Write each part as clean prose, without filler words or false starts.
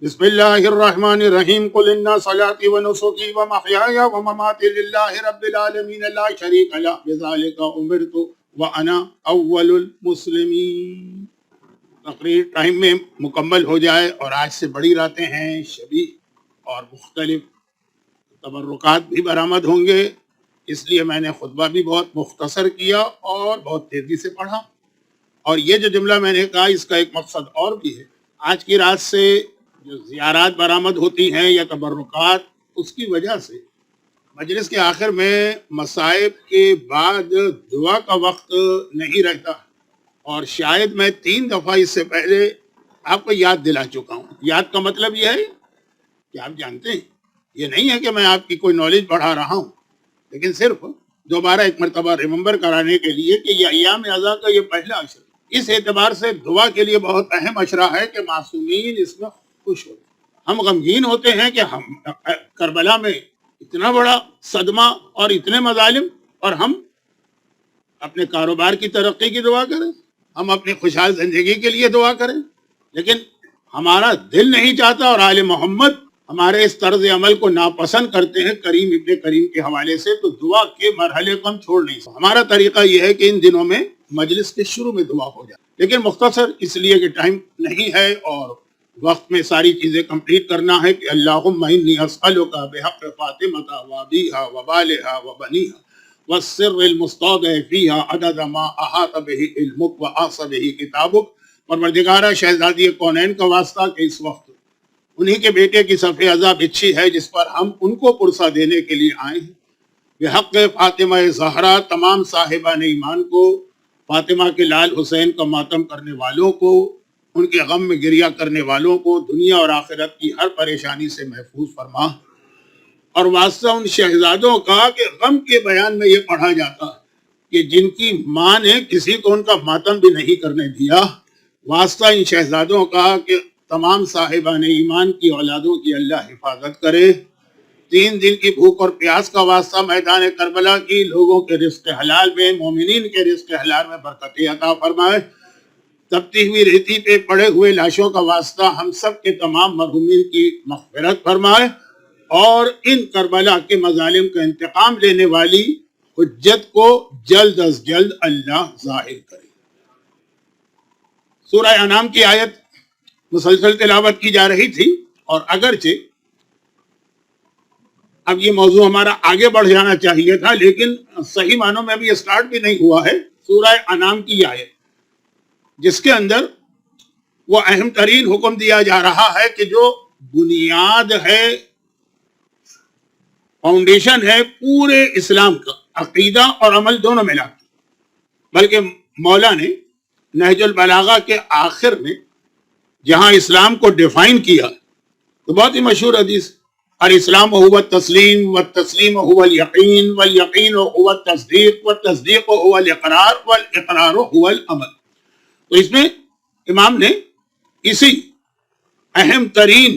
بسم اللہ الرحمن الرحیم قل ان صلاتی و نسکی و محیای و مماتی للہ رب العالمین لا شریک لہ بذالک امرت وانا اول المسلمین۔ تقریر ٹائم میں مکمل ہو جائے اور آج سے بڑی راتیں ہیں، شبیہ اور مختلف تبرکات بھی برآمد ہوں گے، اس لیے میں نے خطبہ بھی بہت مختصر کیا اور بہت تیزی سے پڑھا۔ اور یہ جو جملہ میں نے کہا اس کا ایک مقصد اور بھی ہے۔ آج کی رات سے جو زیارات برآمد ہوتی ہیں یا تبرکات، اس کی وجہ سے مجلس کے آخر میں مصائب کے بعد دعا کا وقت نہیں رہتا، اور شاید میں 3 دفعہ اس سے پہلے آپ کو یاد دلا چکا ہوں۔ یاد کا مطلب یہ ہے کہ آپ جانتے ہیں، یہ نہیں ہے کہ میں آپ کی کوئی نالج بڑھا رہا ہوں، لیکن صرف دوبارہ ایک مرتبہ ریممبر کرانے کے لیے کہ یہ ایام اعزا کا یہ پہلا عشر اس اعتبار سے دعا کے لیے بہت اہم عشرہ ہے کہ معصومین اس میں خوش ہوتے ہیں۔ ہم غمگین ہوتے ہیں کہ ہم کربلا میں اتنا بڑا صدمہ اور اتنے مظالم، اور ہم اپنے کاروبار کی ترقی کی دعا کریں، ہم اپنی خوشحال زندگی کے لیے دعا کریں، لیکن ہمارا دل نہیں چاہتا، اور آل محمد ہمارے اس طرز عمل کو ناپسند کرتے ہیں کریم ابن کریم کے حوالے سے، تو دعا کے مرحلے کو ہم چھوڑ نہیں سکتے۔ ہمارا طریقہ یہ ہے کہ ان دنوں میں مجلس کے شروع میں دعا ہو جائے، لیکن مختصر اس لیے کہ ٹائم نہیں ہے اور وقت میں ساری چیزیں کمپلیٹ کرنا ہے کہ اللہم انی اسألک بحق فاطمۃ وابیہا وبالہا وبنیہا والسر المستودع فیہا عدد ما احاط بہ علمک واحاط بہ کتابک۔ پروردگارہ شہزادی کونین کا واسطہ کہ اس وقت انہی کے بیٹے کی صف ازا بچھی ہے جس پر ہم ان کو پرسہ دینے کے لیے آئے ہیں۔ بحق فاطمہ زہرا تمام صاحبان ایمان کو، فاطمہ کے لال حسین کا ماتم کرنے والوں کو، ان کے غم میں گریہ کرنے والوں کو دنیا اور آخرت کی ہر پریشانی سے محفوظ فرما، اور واسطہ ان شہزادوں کا کہ غم کے بیان میں یہ پڑھا جاتا کہ جن کی ماں نے کسی کو ان کا ماتم بھی نہیں کرنے دیا، واسطہ ان شہزادوں کا کہ تمام صاحبان ایمان کی اولادوں کی اللہ حفاظت کرے۔ 3 دن کی بھوک اور پیاس کا واسطہ میدان کربلا کی، لوگوں کے رزق حلال میں، مومنین کے رزق حلال میں برکت عطا فرمائے۔ تپتی ہوئی ریتی پہ پڑے ہوئے لاشوں کا واسطہ ہم سب کے تمام مرحومین کی مغفرت فرمائے، اور ان کربلا کے مظالم کا انتقام لینے والی حجت کو جلد از جلد اللہ ظاہر کرے۔ سورہ انعام کی آیت مسلسل تلاوت کی جا رہی تھی، اور اگرچہ اب یہ موضوع ہمارا آگے بڑھ جانا چاہیے تھا، لیکن صحیح معنوں میں ابھی اسٹارٹ بھی نہیں ہوا ہے۔ سورہ انعام کی آیت جس کے اندر وہ اہم ترین حکم دیا جا رہا ہے کہ جو بنیاد ہے، فاؤنڈیشن ہے پورے اسلام کا، عقیدہ اور عمل دونوں ملا کے، بلکہ مولا نے نہج البلاغہ کے آخر میں جہاں اسلام کو ڈیفائن کیا تو بہت ہی مشہور حدیث، الاسلام هو التسلیم والتسلیم هو الیقین والیقین هو التصدیق والتصدیق هو الاقرار والاقرار هو العمل۔ تو اس میں امام نے اسی اہم ترین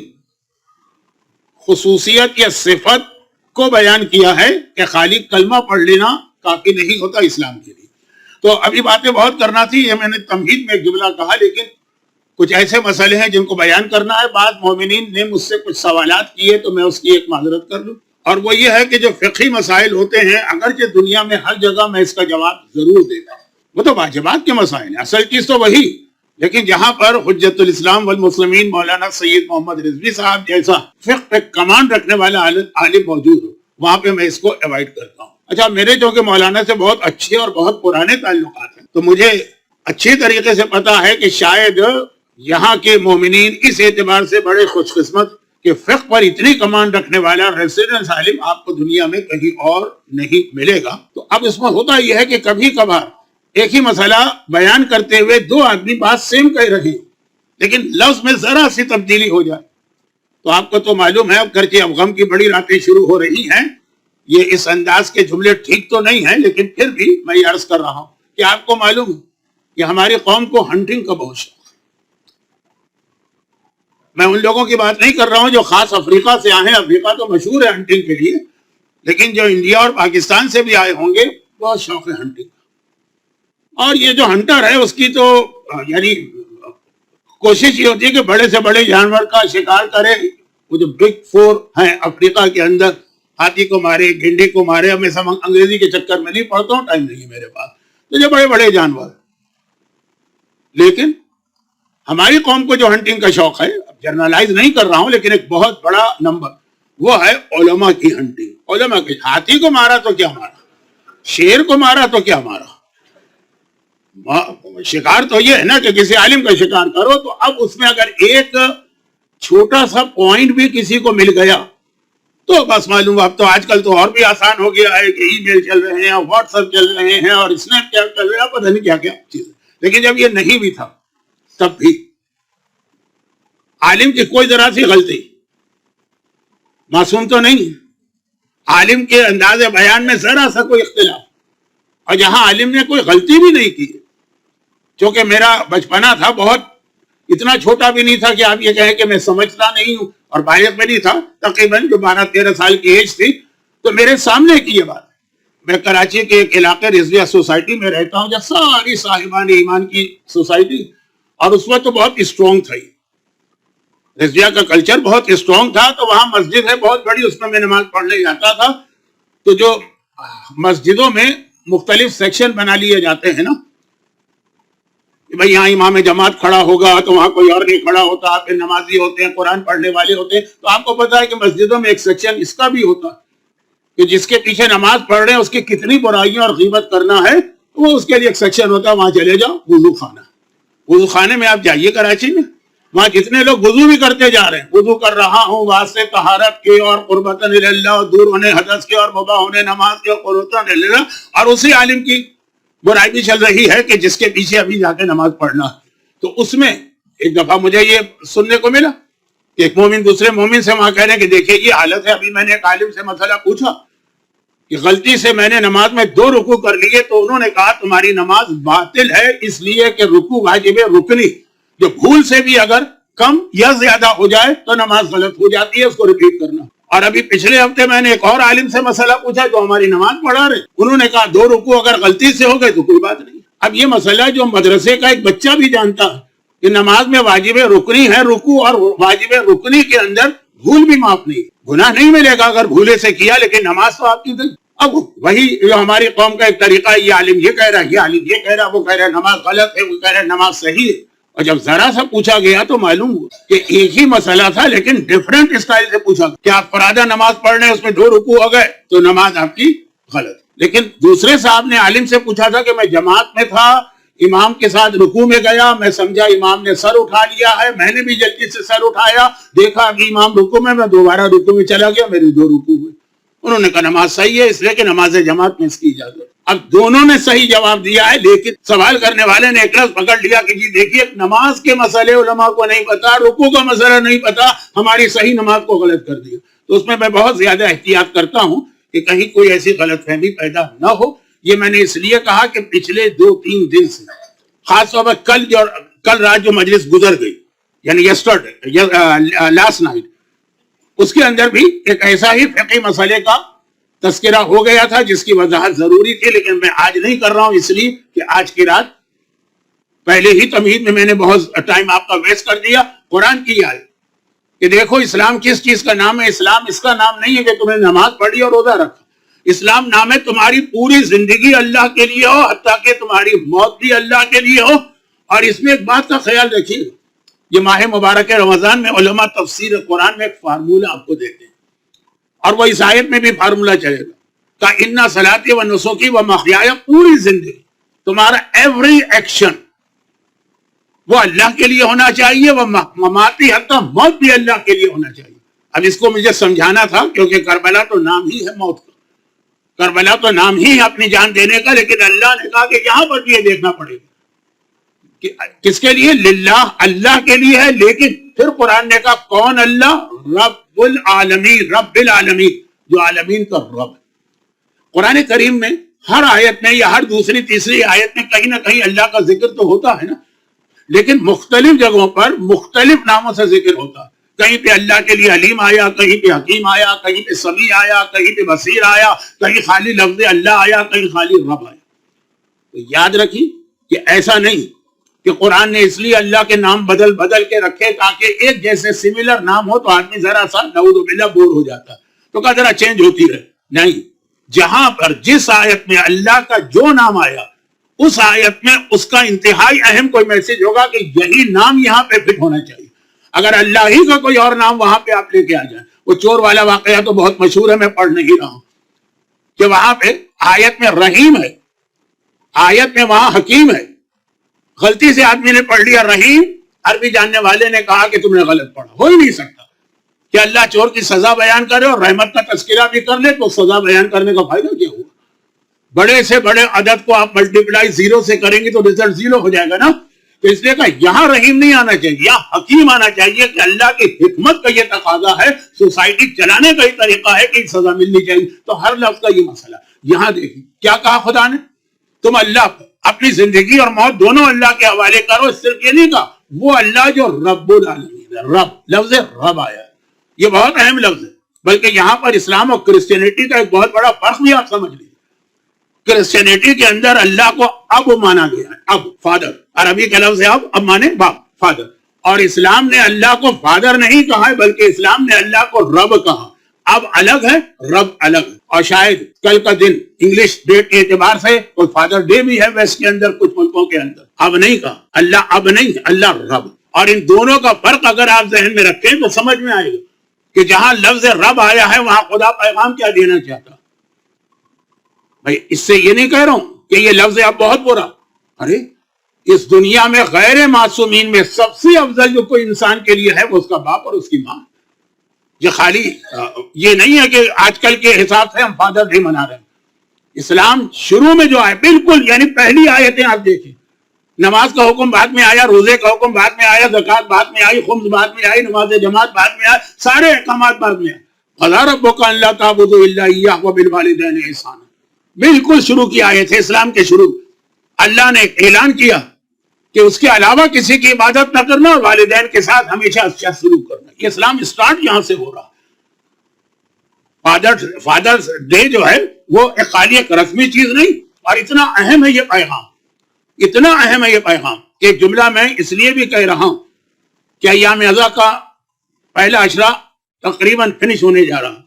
خصوصیت یا صفت کو بیان کیا ہے کہ خالی کلمہ پڑھ لینا کافی نہیں ہوتا اسلام کے لیے۔ تو ابھی باتیں بہت کرنا تھی، یہ میں نے تمہید میں ایک جملہ کہا، لیکن کچھ ایسے مسئلے ہیں جن کو بیان کرنا ہے۔ بعض مومنین نے مجھ سے کچھ سوالات کیے تو میں اس کی ایک معذرت کر لوں، اور وہ یہ ہے کہ جو فقہی مسائل ہوتے ہیں، اگرچہ دنیا میں ہر جگہ میں اس کا جواب ضرور دیتا ہوں، وہ تو واجبات کے مسائل ہیں، اصل چیز تو وہی، لیکن جہاں پر حجت الاسلام والمسلمین مولانا سید محمد رضوی صاحب جیسا فقہ پہ کمان رکھنے والا عالم موجود ہو، وہاں پہ میں اس کو ایوائڈ کرتا ہوں۔ اچھا، میرے چونکہ مولانا سے بہت اچھے اور بہت پرانے تعلقات ہیں، تو مجھے اچھی طریقے سے پتا ہے کہ شاید یہاں کے مومنین اس اعتبار سے بڑے خوش قسمت کہ فقہ پر اتنی کمان رکھنے والا ریزیڈنس عالم آپ کو دنیا میں کہیں اور نہیں ملے گا۔ تو اب اس میں ہوتا یہ ہے کہ کبھی کبھار ایک ہی مسئلہ بیان کرتے ہوئے 2 آدمی بات سیم کہہ رہے ہیں، لیکن لفظ میں ذرا سی تبدیلی ہو جائے تو آپ کو تو معلوم ہے، گرچہ اب غم کی بڑی راتیں شروع ہو رہی ہیں، یہ اس انداز کے جملے ٹھیک تو نہیں ہیں، لیکن پھر بھی میں یہ عرض کر رہا ہوں کہ آپ کو معلوم ہے کہ ہماری قوم کو ہنٹنگ کا بہت شوق ہے۔ میں ان لوگوں کی بات نہیں کر رہا ہوں جو خاص افریقہ سے آئے ہیں، افریقہ تو مشہور ہے ہنٹنگ کے لیے، لیکن جو انڈیا اور پاکستان سے بھی آئے ہوں گے بہت شوق ہے ہنٹنگ کا۔ اور یہ جو ہنٹر ہے اس کی تو یعنی کوشش یہ ہوتی ہے کہ بڑے سے بڑے جانور کا شکار کرے. وہ جو بگ 4 ہیں افریقہ کے اندر، ہاتھی کو مارے، گینڈے کو مارے. اب میں سب انگریزی کے چکر میں نہیں پڑھتا ہوں، ٹائم نہیں ہے میرے پاس. تو جو بڑے بڑے جانور، لیکن ہماری قوم کو جو ہنٹنگ کا شوق ہے، جرنلائز نہیں کر رہا ہوں لیکن ایک بہت بڑا نمبر وہ ہے علماء کی ہنٹنگ. علماء کی، ہاتھی کو مارا تو کیا مارا، شیر کو مارا تو کیا مارا. شکار تو یہ ہے نا کہ کسی عالم کا شکار کرو. تو اب اس میں اگر ایک چھوٹا سا پوائنٹ بھی کسی کو مل گیا تو بس معلوم. اب تو آج کل تو اور بھی آسان ہو گیا ہے کہ ای میل چل رہے ہیں، واٹس ایپ چل رہے ہیں، اور اسنیپ چیٹ چل رہے ہیں، پتہ نہیں کیا کیا چیز. لیکن جب یہ نہیں بھی تھا تب بھی عالم کی کوئی ذرا سی غلطی، معصوم تو نہیں، عالم کے انداز بیان میں ذرا سا کوئی اختلاف، اور جہاں عالم نے کوئی غلطی بھی نہیں کی. چونکہ میرا بچپنا تھا، بہت اتنا چھوٹا بھی نہیں تھا کہ آپ یہ کہیں کہ میں سمجھتا نہیں ہوں، اور بالغ میں نہیں تھا، تقریباً جو 12-13 سال کی ایج تھی. تو میرے سامنے کی یہ بات، میں کراچی کے ایک علاقے رضویہ سوسائٹی میں رہتا ہوں، جب ساری صاحبان ایمان کی سوسائٹی، اور اس وقت تو بہت اسٹرانگ تھا. رضویہ کا کلچر بہت اسٹرانگ تھا. تو وہاں مسجد ہے بہت بڑی، اس میں نماز پڑھنے جاتا تھا. تو جو مسجدوں میں مختلف سیکشن بنا لیے جاتے ہیں نا، کہ بھئی یہاں امام جماعت کھڑا ہوگا تو وہاں کوئی اور نہیں کھڑا ہوتا، پھر نمازی ہوتے ہیں، قرآن پڑھنے والے ہوتے ہیں. تو آپ کو پتا ہے کہ مسجدوں میں ایک سیکشن اس کا بھی ہوتا کہ جس کے پیچھے نماز پڑھ رہے ہیں اس کی کتنی برائیاں اور غیبت کرنا ہے، وہ اس کے لیے ایک سیکشن ہوتا ہے. وہاں چلے جاؤ، وضو خانہ. وضو خانے میں آپ جائیے کراچی میں، وہاں جتنے لوگ وضو بھی کرتے جا رہے ہیں، وضو کر رہا ہوں واسطے طہارت کے اور قربتاً اللہ، اور دور ہونے حدث کے اور مباح ہونے نماز کے اور قربتاً اللہ، اور اسی عالم کی برائی بھی چل رہی ہے کہ جس کے پیچھے ابھی جا کے نماز پڑھنا. تو اس میں ایک دفعہ مجھے یہ سننے کو ملا کہ ایک مومن دوسرے مومن سے وہاں کہہ رہے ہیں کہ دیکھیں یہ حالت ہے. ابھی میں نے ایک عالم سے مسئلہ پوچھا کہ غلطی سے میں نے نماز میں 2 رکوع کر لیے، تو انہوں نے کہا تمہاری نماز باطل ہے، اس لیے کہ رکوع واجب رکنی، جو بھول سے بھی اگر کم یا زیادہ ہو جائے تو نماز غلط ہو جاتی ہے، اس کو ریپیٹ کرنا. اور ابھی پچھلے ہفتے میں نے ایک اور عالم سے مسئلہ پوچھا جو ہماری نماز پڑھا رہے، انہوں نے کہا 2 رکوع اگر غلطی سے ہو گئے تو کوئی بات نہیں. اب یہ مسئلہ جو مدرسے کا ایک بچہ بھی جانتا ہے کہ نماز میں واجب رکنی ہے رکوع، اور واجب رکنی کے اندر بھول بھی معاف نہیں، گناہ نہیں ملے گا اگر بھولے سے کیا، لیکن نماز تو آپ کی گئی. اب وہی جو ہماری قوم کا ایک طریقہ ہے، یہ عالم یہ کہہ رہا ہے، یہ عالم یہ کہہ رہا ہے، وہ کہہ رہا ہے نماز غلط ہے، وہ کہہ رہا ہے نماز صحیح ہے. اور جب ذرا سا پوچھا گیا تو معلوم ہوا کہ ایک ہی مسئلہ تھا لیکن ڈیفرنٹ اسٹائل سے پوچھا گیا کہ آپ فرادہ نماز پڑھ رہے ہیں، اس میں 2 رکوع ہو گئے تو نماز آپ کی غلط. لیکن دوسرے صاحب نے عالم سے پوچھا تھا کہ میں جماعت میں تھا، امام کے ساتھ رکوع میں گیا، میں سمجھا امام نے سر اٹھا لیا ہے، میں نے بھی جلدی سے سر اٹھایا، دیکھا کہ امام رکوع میں دوبارہ رکوع میں چلا گیا، میری 2 رکوع ہوئے. انہوں نے کہا نماز صحیح ہے، اس لیے کہ نماز جماعت میں اس کی اجازت. اب دونوں نے صحیح جواب دیا ہے، لیکن سوال کرنے والے نے ایک لفظ پکڑ لیا کہ جی دیکھیے نماز کے مسئلے علماء کو نہیں پتا، رکوع کا مسئلہ نہیں پتا، ہماری صحیح نماز کو غلط کر دیا. تو اس میں بہت زیادہ احتیاط کرتا ہوں کہ کہیں کوئی ایسی غلط فہمی پیدا نہ ہو. یہ میں نے اس لیے کہا کہ پچھلے 2-3 دن سے، خاص طور پر کل رات جو مجلس گزر گئی، یعنی یسٹرڈے، لاسٹ نائٹ، اس کے اندر بھی ایک ایسا ہی فقہی مسئلے کا تذکرہ ہو گیا تھا جس کی وضاحت ضروری تھی، لیکن میں آج نہیں کر رہا ہوں، اس لیے کہ آج کی رات پہلے ہی تمہید میں نے بہت ٹائم آپ کا ویسٹ کر دیا. قرآن کی آیت کہ دیکھو اسلام کس چیز کا نام ہے. اسلام اس کا نام نہیں ہے کہ تمہیں نماز پڑھی اور روزہ رکھا. اسلام نام ہے تمہاری پوری زندگی اللہ کے لیے ہو، حتیٰ کہ تمہاری موت بھی اللہ کے لیے ہو. اور اس میں ایک بات کا خیال رکھیے، یہ ماہ مبارک رمضان میں علماء تفسیر قرآن میں ایک فارمولہ آپ کو دیتے ہیں، اور وہ اس آیت میں بھی فارمولہ چلے گا کہ اِنَّ صَلَاتِي وَنُسُكِي وَمَحْيَايَ، پوری زندگی تمہارا ایوری ایکشن وہ اللہ کے لیے ہونا چاہیے، وہ مماتی حتیٰ موت بھی اللہ کے لیے ہونا چاہیے. اب اس کو مجھے سمجھانا تھا کیونکہ کربلا تو نام ہی ہے موت کا، کربلا تو نام ہی ہے اپنی جان دینے کا، لیکن اللہ نے کہا کہ یہاں پر بھی یہ دیکھنا پڑے گا کہ کس کے لیے، للہ، اللہ کے لیے ہے. لیکن پھر قرآن نے کہا کون اللہ؟ رب العالمین، رب العالمین، جو عالمین کا رب. قرآن کریم میں ہر آیت میں یا ہر دوسری تیسری آیت میں کہیں نہ کہیں اللہ کا ذکر تو ہوتا ہے نا، لیکن مختلف جگہوں پر مختلف ناموں سے ذکر ہوتا. کہیں پہ اللہ کے لیے علیم آیا، کہیں پہ حکیم آیا، کہیں پہ سمیع آیا، کہیں پہ بصیر آیا، کہیں خالی لفظ اللہ آیا، کہیں خالی رب آیا. تو یاد رکھیں کہ ایسا نہیں کہ قرآن نے اس لیے اللہ کے نام بدل بدل کے رکھے تاکہ ایک جیسے سملر نام ہو تو آدمی ذرا سا نعوذ باللہ بور ہو جاتا، تو کہا ذرا چینج ہوتی رہے. نہیں، جہاں پر جس آیت میں اللہ کا جو نام آیا اس آیت میں اس کا انتہائی اہم کوئی میسج ہوگا کہ یہی نام یہاں پہ فٹ ہونا چاہیے. اگر اللہ ہی کا کوئی اور نام وہاں پہ آپ لے کے آ جائیں، وہ چور والا واقعہ تو بہت مشہور ہے، میں پڑھ نہیں رہا ہوں، کہ وہاں پہ آیت میں رحیم ہے، آیت میں وہاں حکیم ہے، غلطی سے آدمی نے پڑھ لیا رحیم، عربی جاننے والے نے کہا کہ تم نے غلط پڑھا. ہو ہی نہیں سکتا کہ اللہ چور کی سزا بیان کرے اور رحمت کا تذکرہ بھی کر لے، تو سزا بیان کرنے کا فائدہ کیا ہوا؟ بڑے سے بڑے عدد کو آپ ملٹیپلائی زیرو سے کریں گے تو رزلٹ زیرو ہو جائے گا نا. تو اس لیے کہا یہاں رحیم نہیں آنا چاہیے، یہاں حکیم آنا چاہیے کہ اللہ کی حکمت کا یہ تقاضا ہے، سوسائٹی چلانے کا یہ طریقہ ہے کہ سزا ملنی چاہیے. تو ہر لفظ کا یہ مسئلہ. یہاں دیکھیں کیا کہا خدا نے، تم اللہ اپنی زندگی اور موت دونوں اللہ کے حوالے کرو. صرف یہ نہیں کہا وہ اللہ جو رب العالمین ہے، رب لفظ رب آیا، یہ بہت اہم لفظ ہے. بلکہ یہاں پر اسلام اور کرسچینٹی کا ایک بہت بڑا فرق بھی آپ سمجھ لیجیے. کرسچینٹی کے اندر اللہ کو اب مانا گیا ہے، اب فادر، عربی کا لفظ ہے اب مانے باپ، فادر. اور اسلام نے اللہ کو فادر نہیں کہا ہے بلکہ اسلام نے اللہ کو رب کہا. اب الگ ہے، رب الگ ہے. اور شاید کل کا دن انگلش ڈیٹ کے اعتبار سے کوئی فادر ڈے بھی ہے ویسٹ کے اندر، کچھ ملکوں کے اندر. اب نہیں کہا اللہ، اب نہیں، اللہ رب. اور ان دونوں کا فرق اگر آپ ذہن میں رکھیں تو سمجھ میں آئے گا کہ جہاں لفظ رب آیا ہے وہاں خدا پیغام کیا دینا چاہتا. بھائی اس سے یہ نہیں کہہ رہا ہوں کہ یہ لفظ اب بہت برا. ارے اس دنیا میں غیر معصومین میں سب سے افضل جو کوئی انسان کے لیے ہے وہ اس کا باپ اور اس کی ماں. یہ خالی یہ نہیں ہے کہ آج کل کے حساب سے ہم فادر ڈے منا رہے ہیں. اسلام شروع میں جو آئے بالکل یعنی پہلی آیتیں آپ دیکھیں، نماز کا حکم بعد میں آیا، روزے کا حکم بعد میں آیا، زکوٰۃ بعد میں آئی، خمس بعد میں آئی، نماز جماعت بعد میں آئی، سارے احکامات بعد میں آئے. قضیٰ ربک الا تعبدوا الا ایہ وبالوالدین احسانا، بالکل شروع کی آیت ہے اسلام کے شروع. اللہ نے اعلان کیا کہ اس کے علاوہ کسی کی عبادت نہ کرنا اور والدین کے ساتھ ہمیشہ اچھا سلوک کرنا. یہ اسلام اسٹارٹ یہاں سے ہو رہا. فادرز ڈے جو ہے وہ ایک خالی ایک رسمی چیز نہیں. اور اتنا اہم ہے یہ پیغام، اتنا اہم ہے یہ پیغام کہ ایک جملہ میں اس لیے بھی کہہ رہا ہوں کہ ایام اضحیٰ کا پہلا عشرہ تقریباً فنش ہونے جا رہا.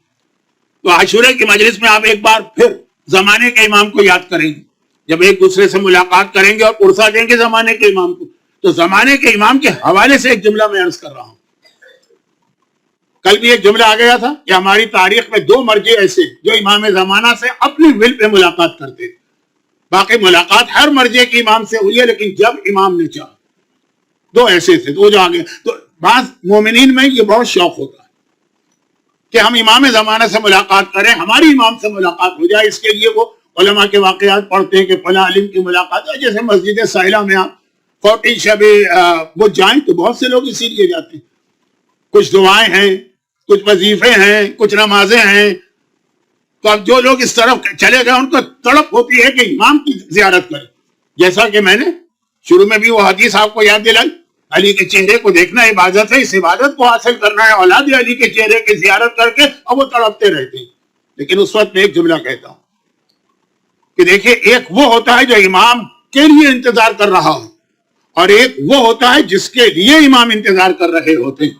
تو عاشورے کی مجلس میں آپ ایک بار پھر زمانے کے امام کو یاد کریں گے. جب ایک دوسرے سے ملاقات کریں گے اور پرسہ دیں گے زمانے کے امام کو، تو زمانے کے امام کے حوالے سے ایک جملہ میں عرض کر رہا ہوں. کل بھی ایک جملہ آ گیا تھا کہ ہماری تاریخ میں دو مرجع ایسے جو امام زمانہ سے اپنی ول پہ ملاقات کرتے تھے. باقی ملاقات ہر مرجع کے امام سے ہوئی ہے، لیکن جب امام نے چاہا دو ایسے تھے تو وہ جو آگے. تو بعض مومنین میں یہ بہت شوق ہوتا ہے کہ ہم امام زمانہ سے ملاقات کریں، ہماری امام سے ملاقات ہو جائے. اس کے لیے وہ علماء کے واقعات پڑھتے ہیں کہ فلاں عالم کی ملاقات ہے. جیسے مسجد ساحلہ میں آپ 40 شب وہ جائیں تو بہت سے لوگ اسی لیے جاتے ہیں. کچھ دعائیں ہیں، کچھ وظیفے ہیں، کچھ نمازیں ہیں. تو اب جو لوگ اس طرف چلے گئے ان کو تڑپ ہوتی ہے کہ امام کی زیارت کریں. جیسا کہ میں نے شروع میں بھی وہ حدیث آپ کو یاد دلائی، علی کے چہرے کو دیکھنا عبادت ہے، اس عبادت کو حاصل کرنا ہے اولاد علی کے چہرے کی زیارت کر کے. اب وہ تڑپتے رہتے ہیں. لیکن اس وقت میں ایک جملہ کہتا ہوں کہ دیکھیں، ایک وہ ہوتا ہے جو امام کے لیے انتظار کر رہا ہو، اور ایک وہ ہوتا ہے جس کے لیے امام انتظار کر رہے ہوتے ہیں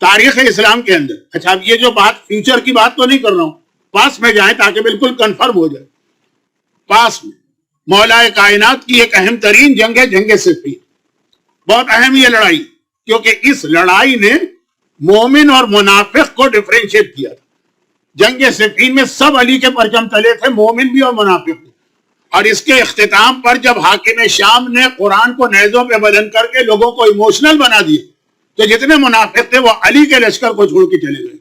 تاریخ اسلام کے اندر. اچھا اب یہ جو بات فیوچر کی بات تو نہیں کر رہا ہوں، پاس میں جائیں تاکہ بالکل کنفرم ہو جائے. پاس میں مولا کائنات کی ایک اہم ترین جنگ ہے جنگ صفین. بہت اہم یہ لڑائی، کیونکہ اس لڑائی نے مومن اور منافق کو ڈفرینشیٹ کیا تھا. جنگ صفین میں سب علی کے پرچم تلے تھے، مومن بھی اور منافق بھی. اور اس کے اختتام پر جب حاکم شام نے قرآن کو نیزوں پہ بلند کر کے لوگوں کو ایموشنل بنا دیے تو جتنے منافق تھے وہ علی کے لشکر کو چھوڑ کے چلے گئے.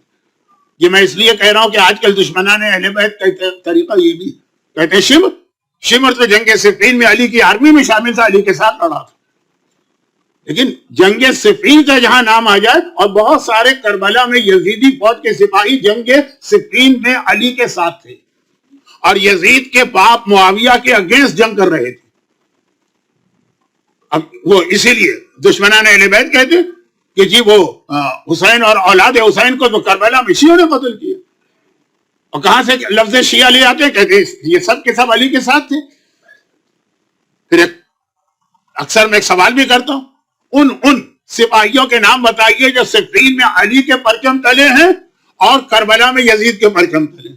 یہ میں اس لیے کہہ رہا ہوں کہ آج کل دشمنان اہل بیت کا طریقہ یہ بھی کہتے ہیں شمر تو جنگ صفین میں علی کی آرمی میں شامل تھا، علی کے ساتھ لڑا تھا. لیکن جنگ صفین کا جہاں نام آ جائے، اور بہت سارے کربلا میں یزیدی فوج کے سپاہی جنگ صفین میں علی کے ساتھ تھے اور یزید کے باپ معاویہ کے اگینسٹ جنگ کر رہے تھے. اب وہ اسی لیے دشمنان اہل بیت کہتے ہیں کہ جی وہ حسین اور اولاد حسین کو تو کربلا میں شیعوں نے قتل کیا. اور کہاں سے لفظ شیعہ لے آتے ہیں؟ کہتے ہیں یہ سب کے سب علی کے ساتھ تھے. پھر اکثر میں ایک سوال بھی کرتا ہوں، ان سپاہیوں کے نام بتائیے جو صفین میں علی کے پرچم تلے ہیں اور کربلا میں یزید کے پرچم تلے.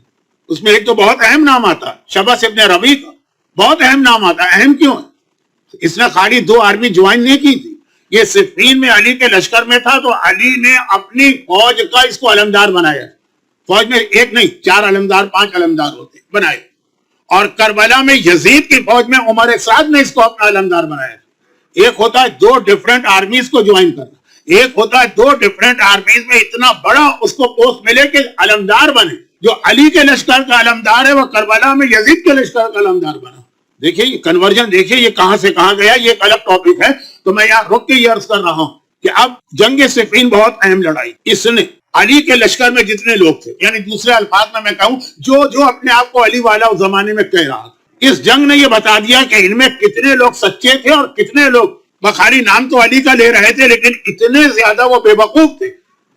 اس میں ایک تو بہت اہم نام آتا ہے، شبس ابن ربیع کا بہت اہم نام آتا ہے. اہم کیوں ہے؟ اس نے خالی 2 آرمی جوائن نہیں کی تھی، یہ صفین میں علی کے لشکر میں تھا تو علی نے اپنی فوج کا اس کو علمدار بنایا. فوج میں ایک نہیں 4 علمدار 5 علمدار ہوتے بنائے. اور کربلا میں یزید کی فوج میں عمر سعد نے اس کو اپنا علمدار بنایا. ایک ہوتا ہے 2 ڈیفرنٹ آرمیز کو جوائن کرنا، ایک ہوتا ہے 2 ڈیفرنٹ آرمیز میں اتنا بڑا اس کو پوسٹ ملے کہ علمدار بنے. جو علی کے لشکر کا علمدار ہے وہ کربلا میں یزید کے لشکر کا علمدار بنا. دیکھیے یہ کنورژن، دیکھیے یہ کہاں سے کہاں گیا. یہ ایک الگ ٹاپک ہے تو میں یہاں رک کے یہ عرض کر رہا ہوں کہ اب جنگ صفین بہت اہم لڑائی. اس نے علی کے لشکر میں جتنے لوگ تھے، یعنی دوسرے الفاظ میں کہوں جو اپنے آپ کو علی والا اس زمانے میں کہہ رہا، اس جنگ نے یہ بتا دیا کہ ان میں کتنے لوگ سچے تھے اور کتنے لوگ بخاری نام تو علی کا لے رہے تھے لیکن اتنے زیادہ وہ بے وقوف تھے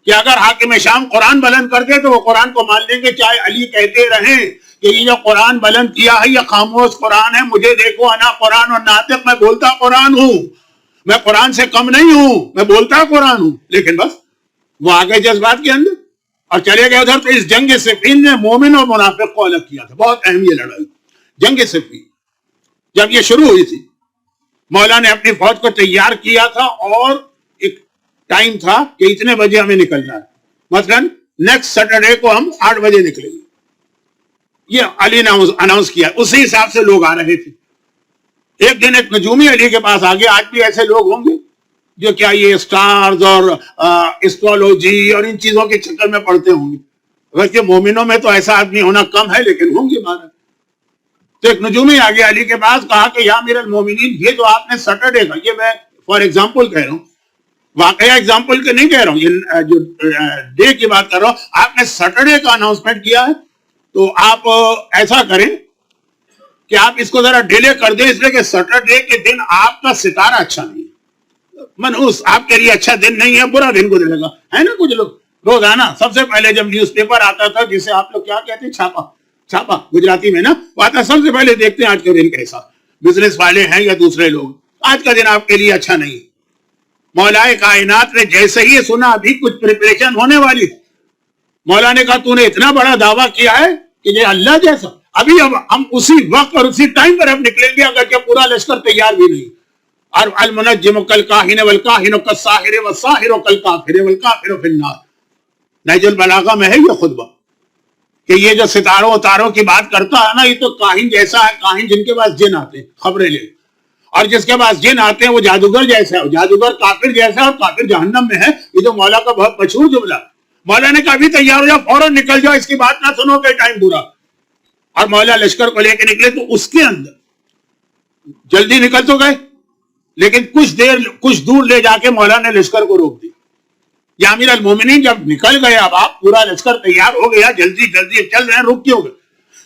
کہ اگر حاکم شام قرآن بلند کرتے تو وہ قرآن کو مان لیں گے چاہے علی کہتے رہیں کہ یہ جو قرآن بلند کیا ہے یہ خاموش قرآن ہے، مجھے دیکھو انا قرآن اور ناطق، میں بولتا قرآن ہوں، میں قرآن سے کم نہیں ہوں، میں بولتا قرآن ہوں. لیکن بس وہ آگے جذبات کے اندر اور چلے گئے ادھر. تو اس جنگ صفین نے مومن اور منافق کو الگ کیا تھا. بہت اہم یہ لڑائی. جنگ صفین جب یہ شروع ہوئی تھی، مولا نے اپنی فوج کو تیار کیا تھا اور ایک ٹائم تھا کہ اتنے بجے ہمیں نکلنا ہے. مثلا نیکسٹ سیٹرڈے کو ہم 8 بجے نکلیں گے، یہ علی نے اناؤنس کیا. اسی حساب سے لوگ آ رہے تھے. ایک دن ایک نجومی علی کے پاس آگے، آج بھی ایسے لوگ ہوں گے جو کیا یہ سٹارز اور اسٹرولوجی اور ان چیزوں کے چکر میں پڑھتے ہوں گے. ویسے مومنوں میں تو ایسا آدمی ہونا کم ہے لیکن ہوں گے مارا. تو ایک نجومی آگے علی کے پاس کہا کہ یا امیر المومنین، یہ جو آپ نے سیٹرڈے کا، یہ میں فار ایگزامپل کہہ رہا ہوں، واقعہ ایگزامپل کے نہیں کہہ رہا ہوں، یہ جو ڈے کی بات کر رہا ہوں، آپ نے سیٹرڈے کا اناؤنسمنٹ کیا ہے تو آپ ایسا کریں کہ آپ اس کو ذرا ڈیلے کر دیں، اس لیے کہ سیٹرڈے کے دن آپ کا ستارہ اچھا نہیں ہے، منحوس آپ کے لیے اچھا دن نہیں ہے، برا دن گزرے گا. ہے نا کچھ لوگ روزانہ سب سے پہلے جب نیوز پیپر آتا تھا، جسے آپ لوگ کیا کہتے ہیں، چھاپا گجراتی میں نا، وہ آتا سب سے پہلے دیکھتے ہیں آج کا دن کیسا، بزنس والے ہیں یا دوسرے لوگ، آج کا دن آپ کے لیے اچھا نہیں. مولا کائنات نے جیسے ہی سنا ابھی کچھ پریپریشن ہونے والی تھی، مولا نے کہا تو نے اتنا بڑا دعویٰ کیا ہے کہ یہ اللہ جیسا، ابھی ہم اسی وقت اور اسی ٹائم پر ہم نکلیں گے اگرچہ پورا لشکر تیار بھی نہیں. اور المنجم کالکاہن والکاہن کالساحر والساحر کالکافر والکافر فی النار. نہج البلاغہ میں ہے یہ خطبہ کہ یہ جو ستاروں اتاروں کی بات کرتا ہے نا، یہ تو کاہن جیسا ہے، کاہن جن کے پاس جن آتے ہیں خبریں لے، اور جس کے پاس جن آتے ہیں وہ جادوگر جیسا ہے، جادوگر کافر جیسا ہے اور کافر جہنم میں ہے. یہ تو مولا کا بہت مشہور جملہ. مولا نے کہا ابھی تیار ہو جاؤ، فوراً نکل جاؤ، اس کی بات نہ سنو کہ ٹائم پورا. اور مولا لشکر کو لے کے نکلے تو اس کے اندر جلدی نکل تو گئے لیکن کچھ دور لے جا کے مولا نے لشکر کو روک دی. یا امیر المومنین جب نکل گئے، اب آپ پورا لشکر تیار ہو گیا، جلدی چل رہے ہیں، رک کیوں گئے؟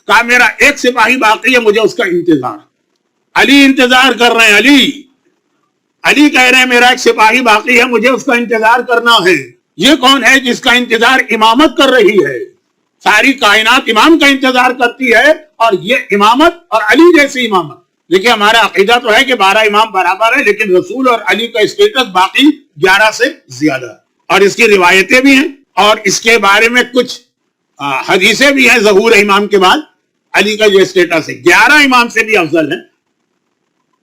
کہا میرا ایک سپاہی باقی ہے، مجھے اس کا انتظار. علی انتظار کر رہے ہیں، علی کہہ رہے ہیں میرا ایک سپاہی باقی ہے، مجھے اس کا انتظار کرنا ہے. یہ کون ہے جس کا انتظار امامت کر رہی ہے؟ ساری کائنات امام کا انتظار کرتی ہے اور یہ امامت اور علی جیسی امامت. دیکھیں ہمارا عقیدہ تو ہے کہ 12 امام برابر ہے لیکن رسول اور علی کا اسٹیٹس باقی 11 سے زیادہ ہے. اور اس کی روایتیں بھی ہیں اور اس کے بارے میں کچھ حدیثیں بھی ہیں. ظہور امام کے بعد علی کا جو اسٹیٹس ہے 11 امام سے بھی افضل ہے.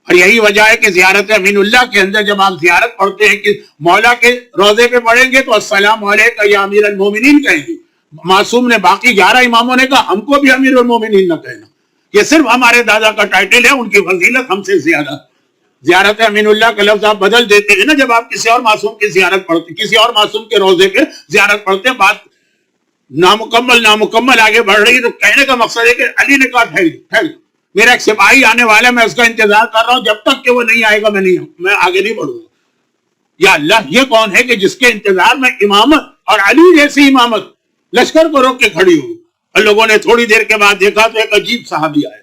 اور یہی وجہ ہے کہ زیارت امین اللہ کے اندر جب آپ زیارت پڑھتے ہیں کہ مولا کے روضے پہ پڑھیں گے تو السلام علیکم یا امیر المومنین کہیں گے. معصوم نے باقی 11 اماموں نے کہا ہم کو بھی امیر المومنین نہ کہنا، یہ صرف ہمارے دادا کا ٹائٹل ہے، ان کی فضیلت ہم سے زیادہ. زیارت امین اللہ کا لفظ آپ بدل دیتے ہیں نا جب آپ کسی اور معصوم کی زیارت پڑھتے، کسی اور معصوم کے روضے پہ زیارت پڑھتے ہیں، بات نامکمل آگے بڑھ رہی ہے. تو کہنے کا مقصد ہے کہ علی نے کہا ٹھہر، میرا ایک سپاہی آنے والا ہے، میں اس کا انتظار کر رہا ہوں، جب تک کہ وہ نہیں آئے گا میں آگے نہیں بڑھوں گا. یا اللہ یہ کون ہے کہ جس کے انتظار میں امامت اور علی جیسی امامت لشکر کو روک کے کھڑی ہوئی. اور لوگوں نے تھوڑی دیر کے بعد دیکھا تو ایک عجیب صحابی آیا.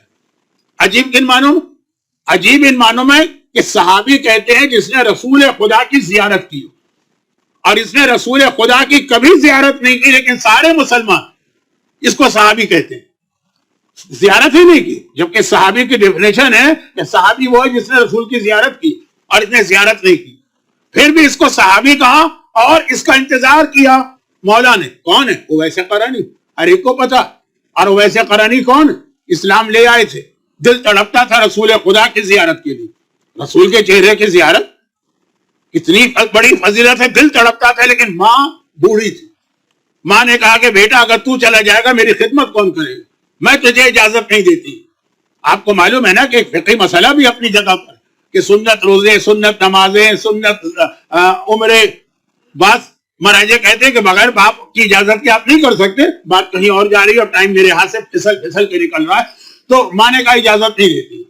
عجیب کن معنوں میں؟ عجیب ان معنوں میں کہ صحابی کہتے ہیں جس نے رسول خدا کی زیارت کی، اور اس نے رسول خدا کی کبھی زیارت نہیں کی لیکن سارے مسلمان اس کو صحابی کہتے ہیں، زیارت ہی نہیں کی. جبکہ صحابی کی ڈیفینیشن ہے کہ صحابی وہ ہے جس نے رسول کی زیارت کی. اور اس نے زیارت نہیں کی. پھر بھی اس کو صحابی کہا اور اس کا انتظار کیا. مولا نے کون ہے؟ اویس قرنی. ہر ایک کو پتا. اور اویس قرنی کون؟ اسلام لے آئے تھے. دل تڑپتا تھا رسول خدا کی زیارت کے لیے. رسول کے چہرے کی زیارت اتنی بڑی فضیلت ہے, دل تڑپتا تھا. لیکن ماں بوڑھی تھی. ماں نے کہا کہ بیٹا اگر تو چلا جائے گا میری خدمت کون کرے گا؟ میں تجھے اجازت نہیں دیتی. آپ کو معلوم ہے نا کہ فقہی مسئلہ بھی اپنی جگہ پر کہ سنت روزے, سنت نمازیں, سنت عمرے. بعض مراجع کہتے ہیں کہ بغیر باپ کی اجازت کے آپ نہیں کر سکتے. بات کہیں اور جا رہی ہے اور ٹائم میرے ہاتھ سے پھسل کے نکل رہا ہے. تو ماں نے کہا اجازت نہیں دیتی.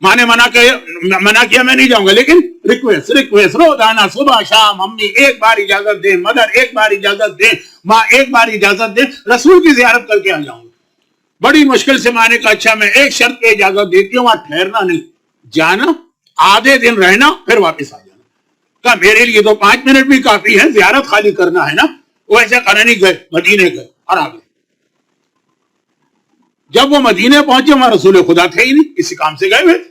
ماں نے منع کیا میں نہیں جاؤں گا, لیکن ریکویسٹ روزانہ صبح شام امی ایک بار اجازت دیں, مدر ایک بار اجازت دیں, ماں ایک بار اجازت دیں, رسول کی زیارت کر کے آ جاؤں گا. بڑی مشکل سے ماں نے کہا اچھا میں ایک شرط پہ اجازت دیتی ہوں, وہاں ٹھہرنا نہیں, جانا آدھے دن رہنا پھر واپس آ جانا. کہا میرے لیے تو 5 منٹ بھی کافی ہے, زیارت خالی کرنا ہے نا. وہ ایسے قرنی گئے, مدینے گئے اور آ گئے. جب وہ مدینے پہنچے وہاں رسول خدا تھے ہی نہیں, کسی کام سے گئے ہوئے تھے.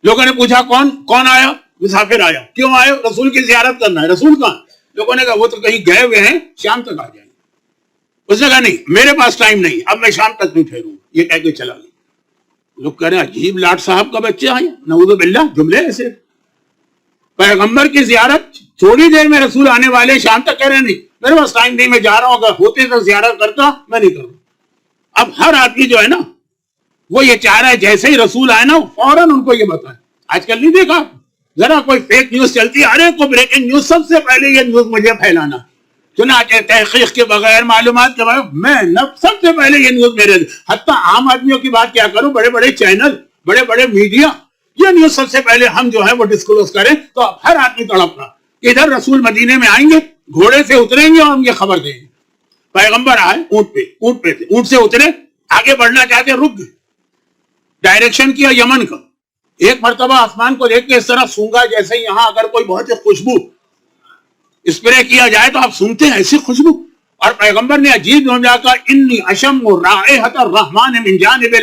لوگوں نے پوچھا کون آیا؟ مسافر آیا. کیوں آئے؟ رسول کی زیارت کرنا ہے. رسول کہاں؟ لوگوں نے کہا وہ تو کہیں گئے ہوئے ہیں, شام تک آ جائیں گے. اس نے کہا نہیں میرے پاس ٹائم نہیں, اب میں شام تک نہیں ٹھہروں. یہ کہہ کے چلا گیا. لوگ کہہ رہے ہیں عجیب لاٹ صاحب کا بچے آئے, نعوذ باللہ, جملے ایسے. پیغمبر کی زیارت تھوڑی دیر میں رسول آنے والے, شام تک کہہ رہے نہیں میرے پاس ٹائم نہیں, میں جا رہا ہوں, اگر ہوتے تو زیارت کرتا, میں نہیں کروں. اب ہر آدمی جو ہے نا وہ یہ چاہ رہا ہے جیسے ہی رسول آئے نا فوراً ان کو یہ بتائیں. آج کل نہیں دیکھا ذرا کوئی فیک نیوز چلتی ہے, ارے کو بریکنگ نیوز, سب سے پہلے یہ نیوز مجھے پھیلانا. چنانچہ تحقیق کے بغیر, معلومات کے بغیر, میں سب سے پہلے یہ نیوز میرے. حتیٰ عام آدمیوں کی بات کیا کروں, بڑے بڑے چینل, بڑے بڑے میڈیا, یہ نیوز سب سے پہلے ہم جو ہے وہ ڈسکلوز کریں. تو ہر آدمی تڑپ رہا کہ ادھر رسول مدینے میں آئیں گے, گھوڑے سے اتریں گے اور ہم یہ خبر دیں گے. پیغمبر آئے اونٹ پہ تھے, اونٹ سے اترے, آگے بڑھنا چاہتے رک گئے. ڈائریکشن کیا یمن کا. ایک مرتبہ آسمان کو دیکھ کے اس طرح سونگا جیسے یہاں اگر کوئی بہت ہی خوشبو اسپرے کیا جائے تو آپ سنتے ہیں ایسی خوشبو. اور پیغمبر نے عجیب جملہ کہا انی اشم رائحۃ الرحمن من جانب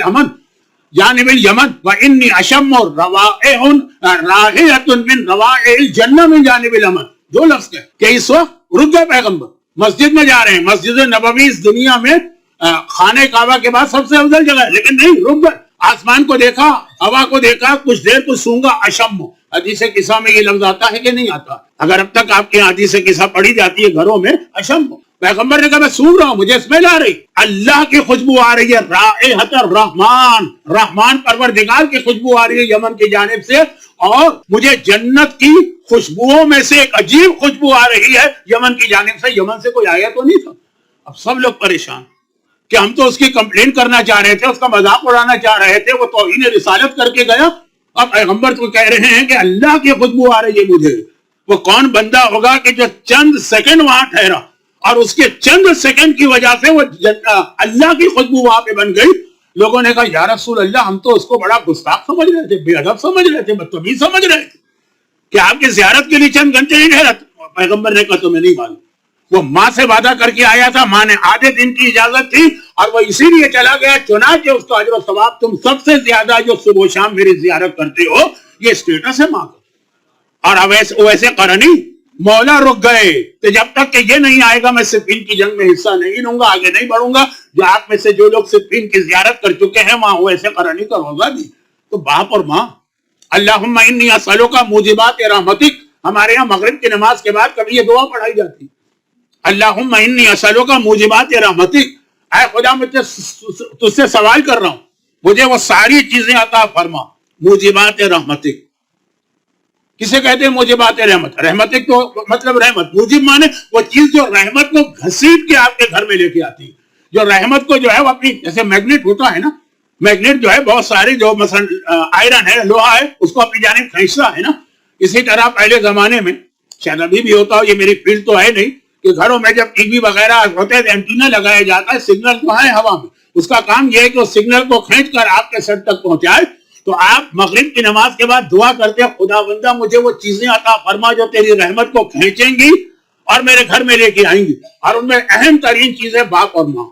الیمن وانی اشم رائحۃ من روائح الجنہ من جانب الیمن. دو لفظ کہ اس وقت رک گئے پیغمبر, مسجد میں جا رہے ہیں, مسجد نبوی اس دنیا میں خانہ کعبہ کے بعد سب سے افضل جگہ ہے, لیکن نہیں, رک گئے. آسمان کو دیکھا, ہوا کو دیکھا, کچھ دیر کو سونگا. اشم, حدیث قصہ میں یہ لفظ آتا ہے کہ نہیں آتا؟ اگر اب تک آپ کے حدیث قصہ پڑھی جاتی ہے گھروں میں, اشم. پیغمبر نے کہا میں سونگ رہا ہوں, مجھے اسمیل آ رہی, اللہ کی خوشبو آ رہی ہے, رائحۃ الرحمن, رحمان پروردگار کی خوشبو آ رہی ہے یمن کی جانب سے, اور مجھے جنت کی خوشبوؤں میں سے ایک عجیب خوشبو آ رہی ہے یمن کی جانب سے. یمن سے کوئی آیا تو نہیں تھا. اب سب لوگ پریشان کہ ہم تو اس کی کمپلین کرنا چاہ رہے تھے, اس کا مذاق اڑانا چاہ رہے تھے, وہ توہین رسالت کر کے گیا. اب پیغمبر تو کہہ رہے ہیں کہ اللہ کی خوشبو آ رہی ہے مجھے. وہ کون بندہ ہوگا کہ جو چند سیکنڈ وہاں ٹھہرا اور اس کے چند سیکنڈ کی وجہ سے وہ اللہ کی خوشبو وہاں پہ بن گئی. لوگوں نے کہا یا رسول اللہ, ہم تو اس کو بڑا گستاخ سمجھ رہے تھے, بے ادب سمجھ رہے تھے, بدتمیز سمجھ رہے تھے کہ آپ کی زیارت کے لیے چند گھنٹے نہیں ٹھہرا. پیغمبر نے کہا تمہیں نہیں معلوم, وہ ماں سے وعدہ کر کے آیا تھا, ماں نے آدھے دن کی اجازت تھی اور وہ اسی لیے چلا گیا. چنانچہ اس کا اجر و ثواب تم سب سے زیادہ جو صبح و شام میری زیارت کرتے ہو, یہ اسٹیٹس ہے ماں کا. اور ویسے قرنی مولا رک گئے کہ جب تک کہ یہ نہیں آئے گا میں صفین کی جنگ میں حصہ نہیں لوں گا, آگے نہیں بڑھوں گا. جو آپ میں سے جو لوگ صفین کی زیارت کر چکے ہیں وہاں ویسے قرنی کا روزہ بھی. تو باپ اور ماں, اللہم انی اسألک موجبات رحمتک, ہمارے یہاں مغرب کی نماز کے بعد کبھی یہ دعا پڑھائی جاتی, اللہم انی اسألک موجبات رحمتک, اے خدا میں تجھ سے سوال کر رہا ہوں مجھے وہ ساری چیزیں عطا فرما. موجبات رحمتک کسے کہتے ہیں؟ موجبات رحمت. رحمتک تو مطلب رحمت, موجب مانے وہ چیز جو رحمت کو گھسیٹ کے آپ کے گھر میں لے کے آتی ہے, جو رحمت کو جو ہے وہ اپنی, جیسے میگنیٹ ہوتا ہے نا, میگنیٹ جو ہے بہت سارے جو مثلا آئرن ہے, لوہا ہے, اس کو اپنی جانب کھینچتا ہے نا. اسی طرح پہلے زمانے میں, شاید ابھی بھی ہوتا ہو, یہ میری فیلڈ تو ہے نہیں, کہ گھروں میں جب ٹی وی وغیرہ ہوتے ہیں اینٹینا لگایا جاتا ہے, سگنل تو ہے ہوا میں, اس کا کام یہ ہے کہ اس سگنل کو کھینچ کر آپ کے سر تک پہنچائے. تو آپ مغرب کی نماز کے بعد دعا کرتے ہیں, خدا بندہ مجھے وہ چیزیں عطا فرما جو تیری رحمت کو کھینچیں گی اور میرے گھر میں لے کے آئیں گی. اور ان میں اہم ترین چیز ہے باپ اور ماں.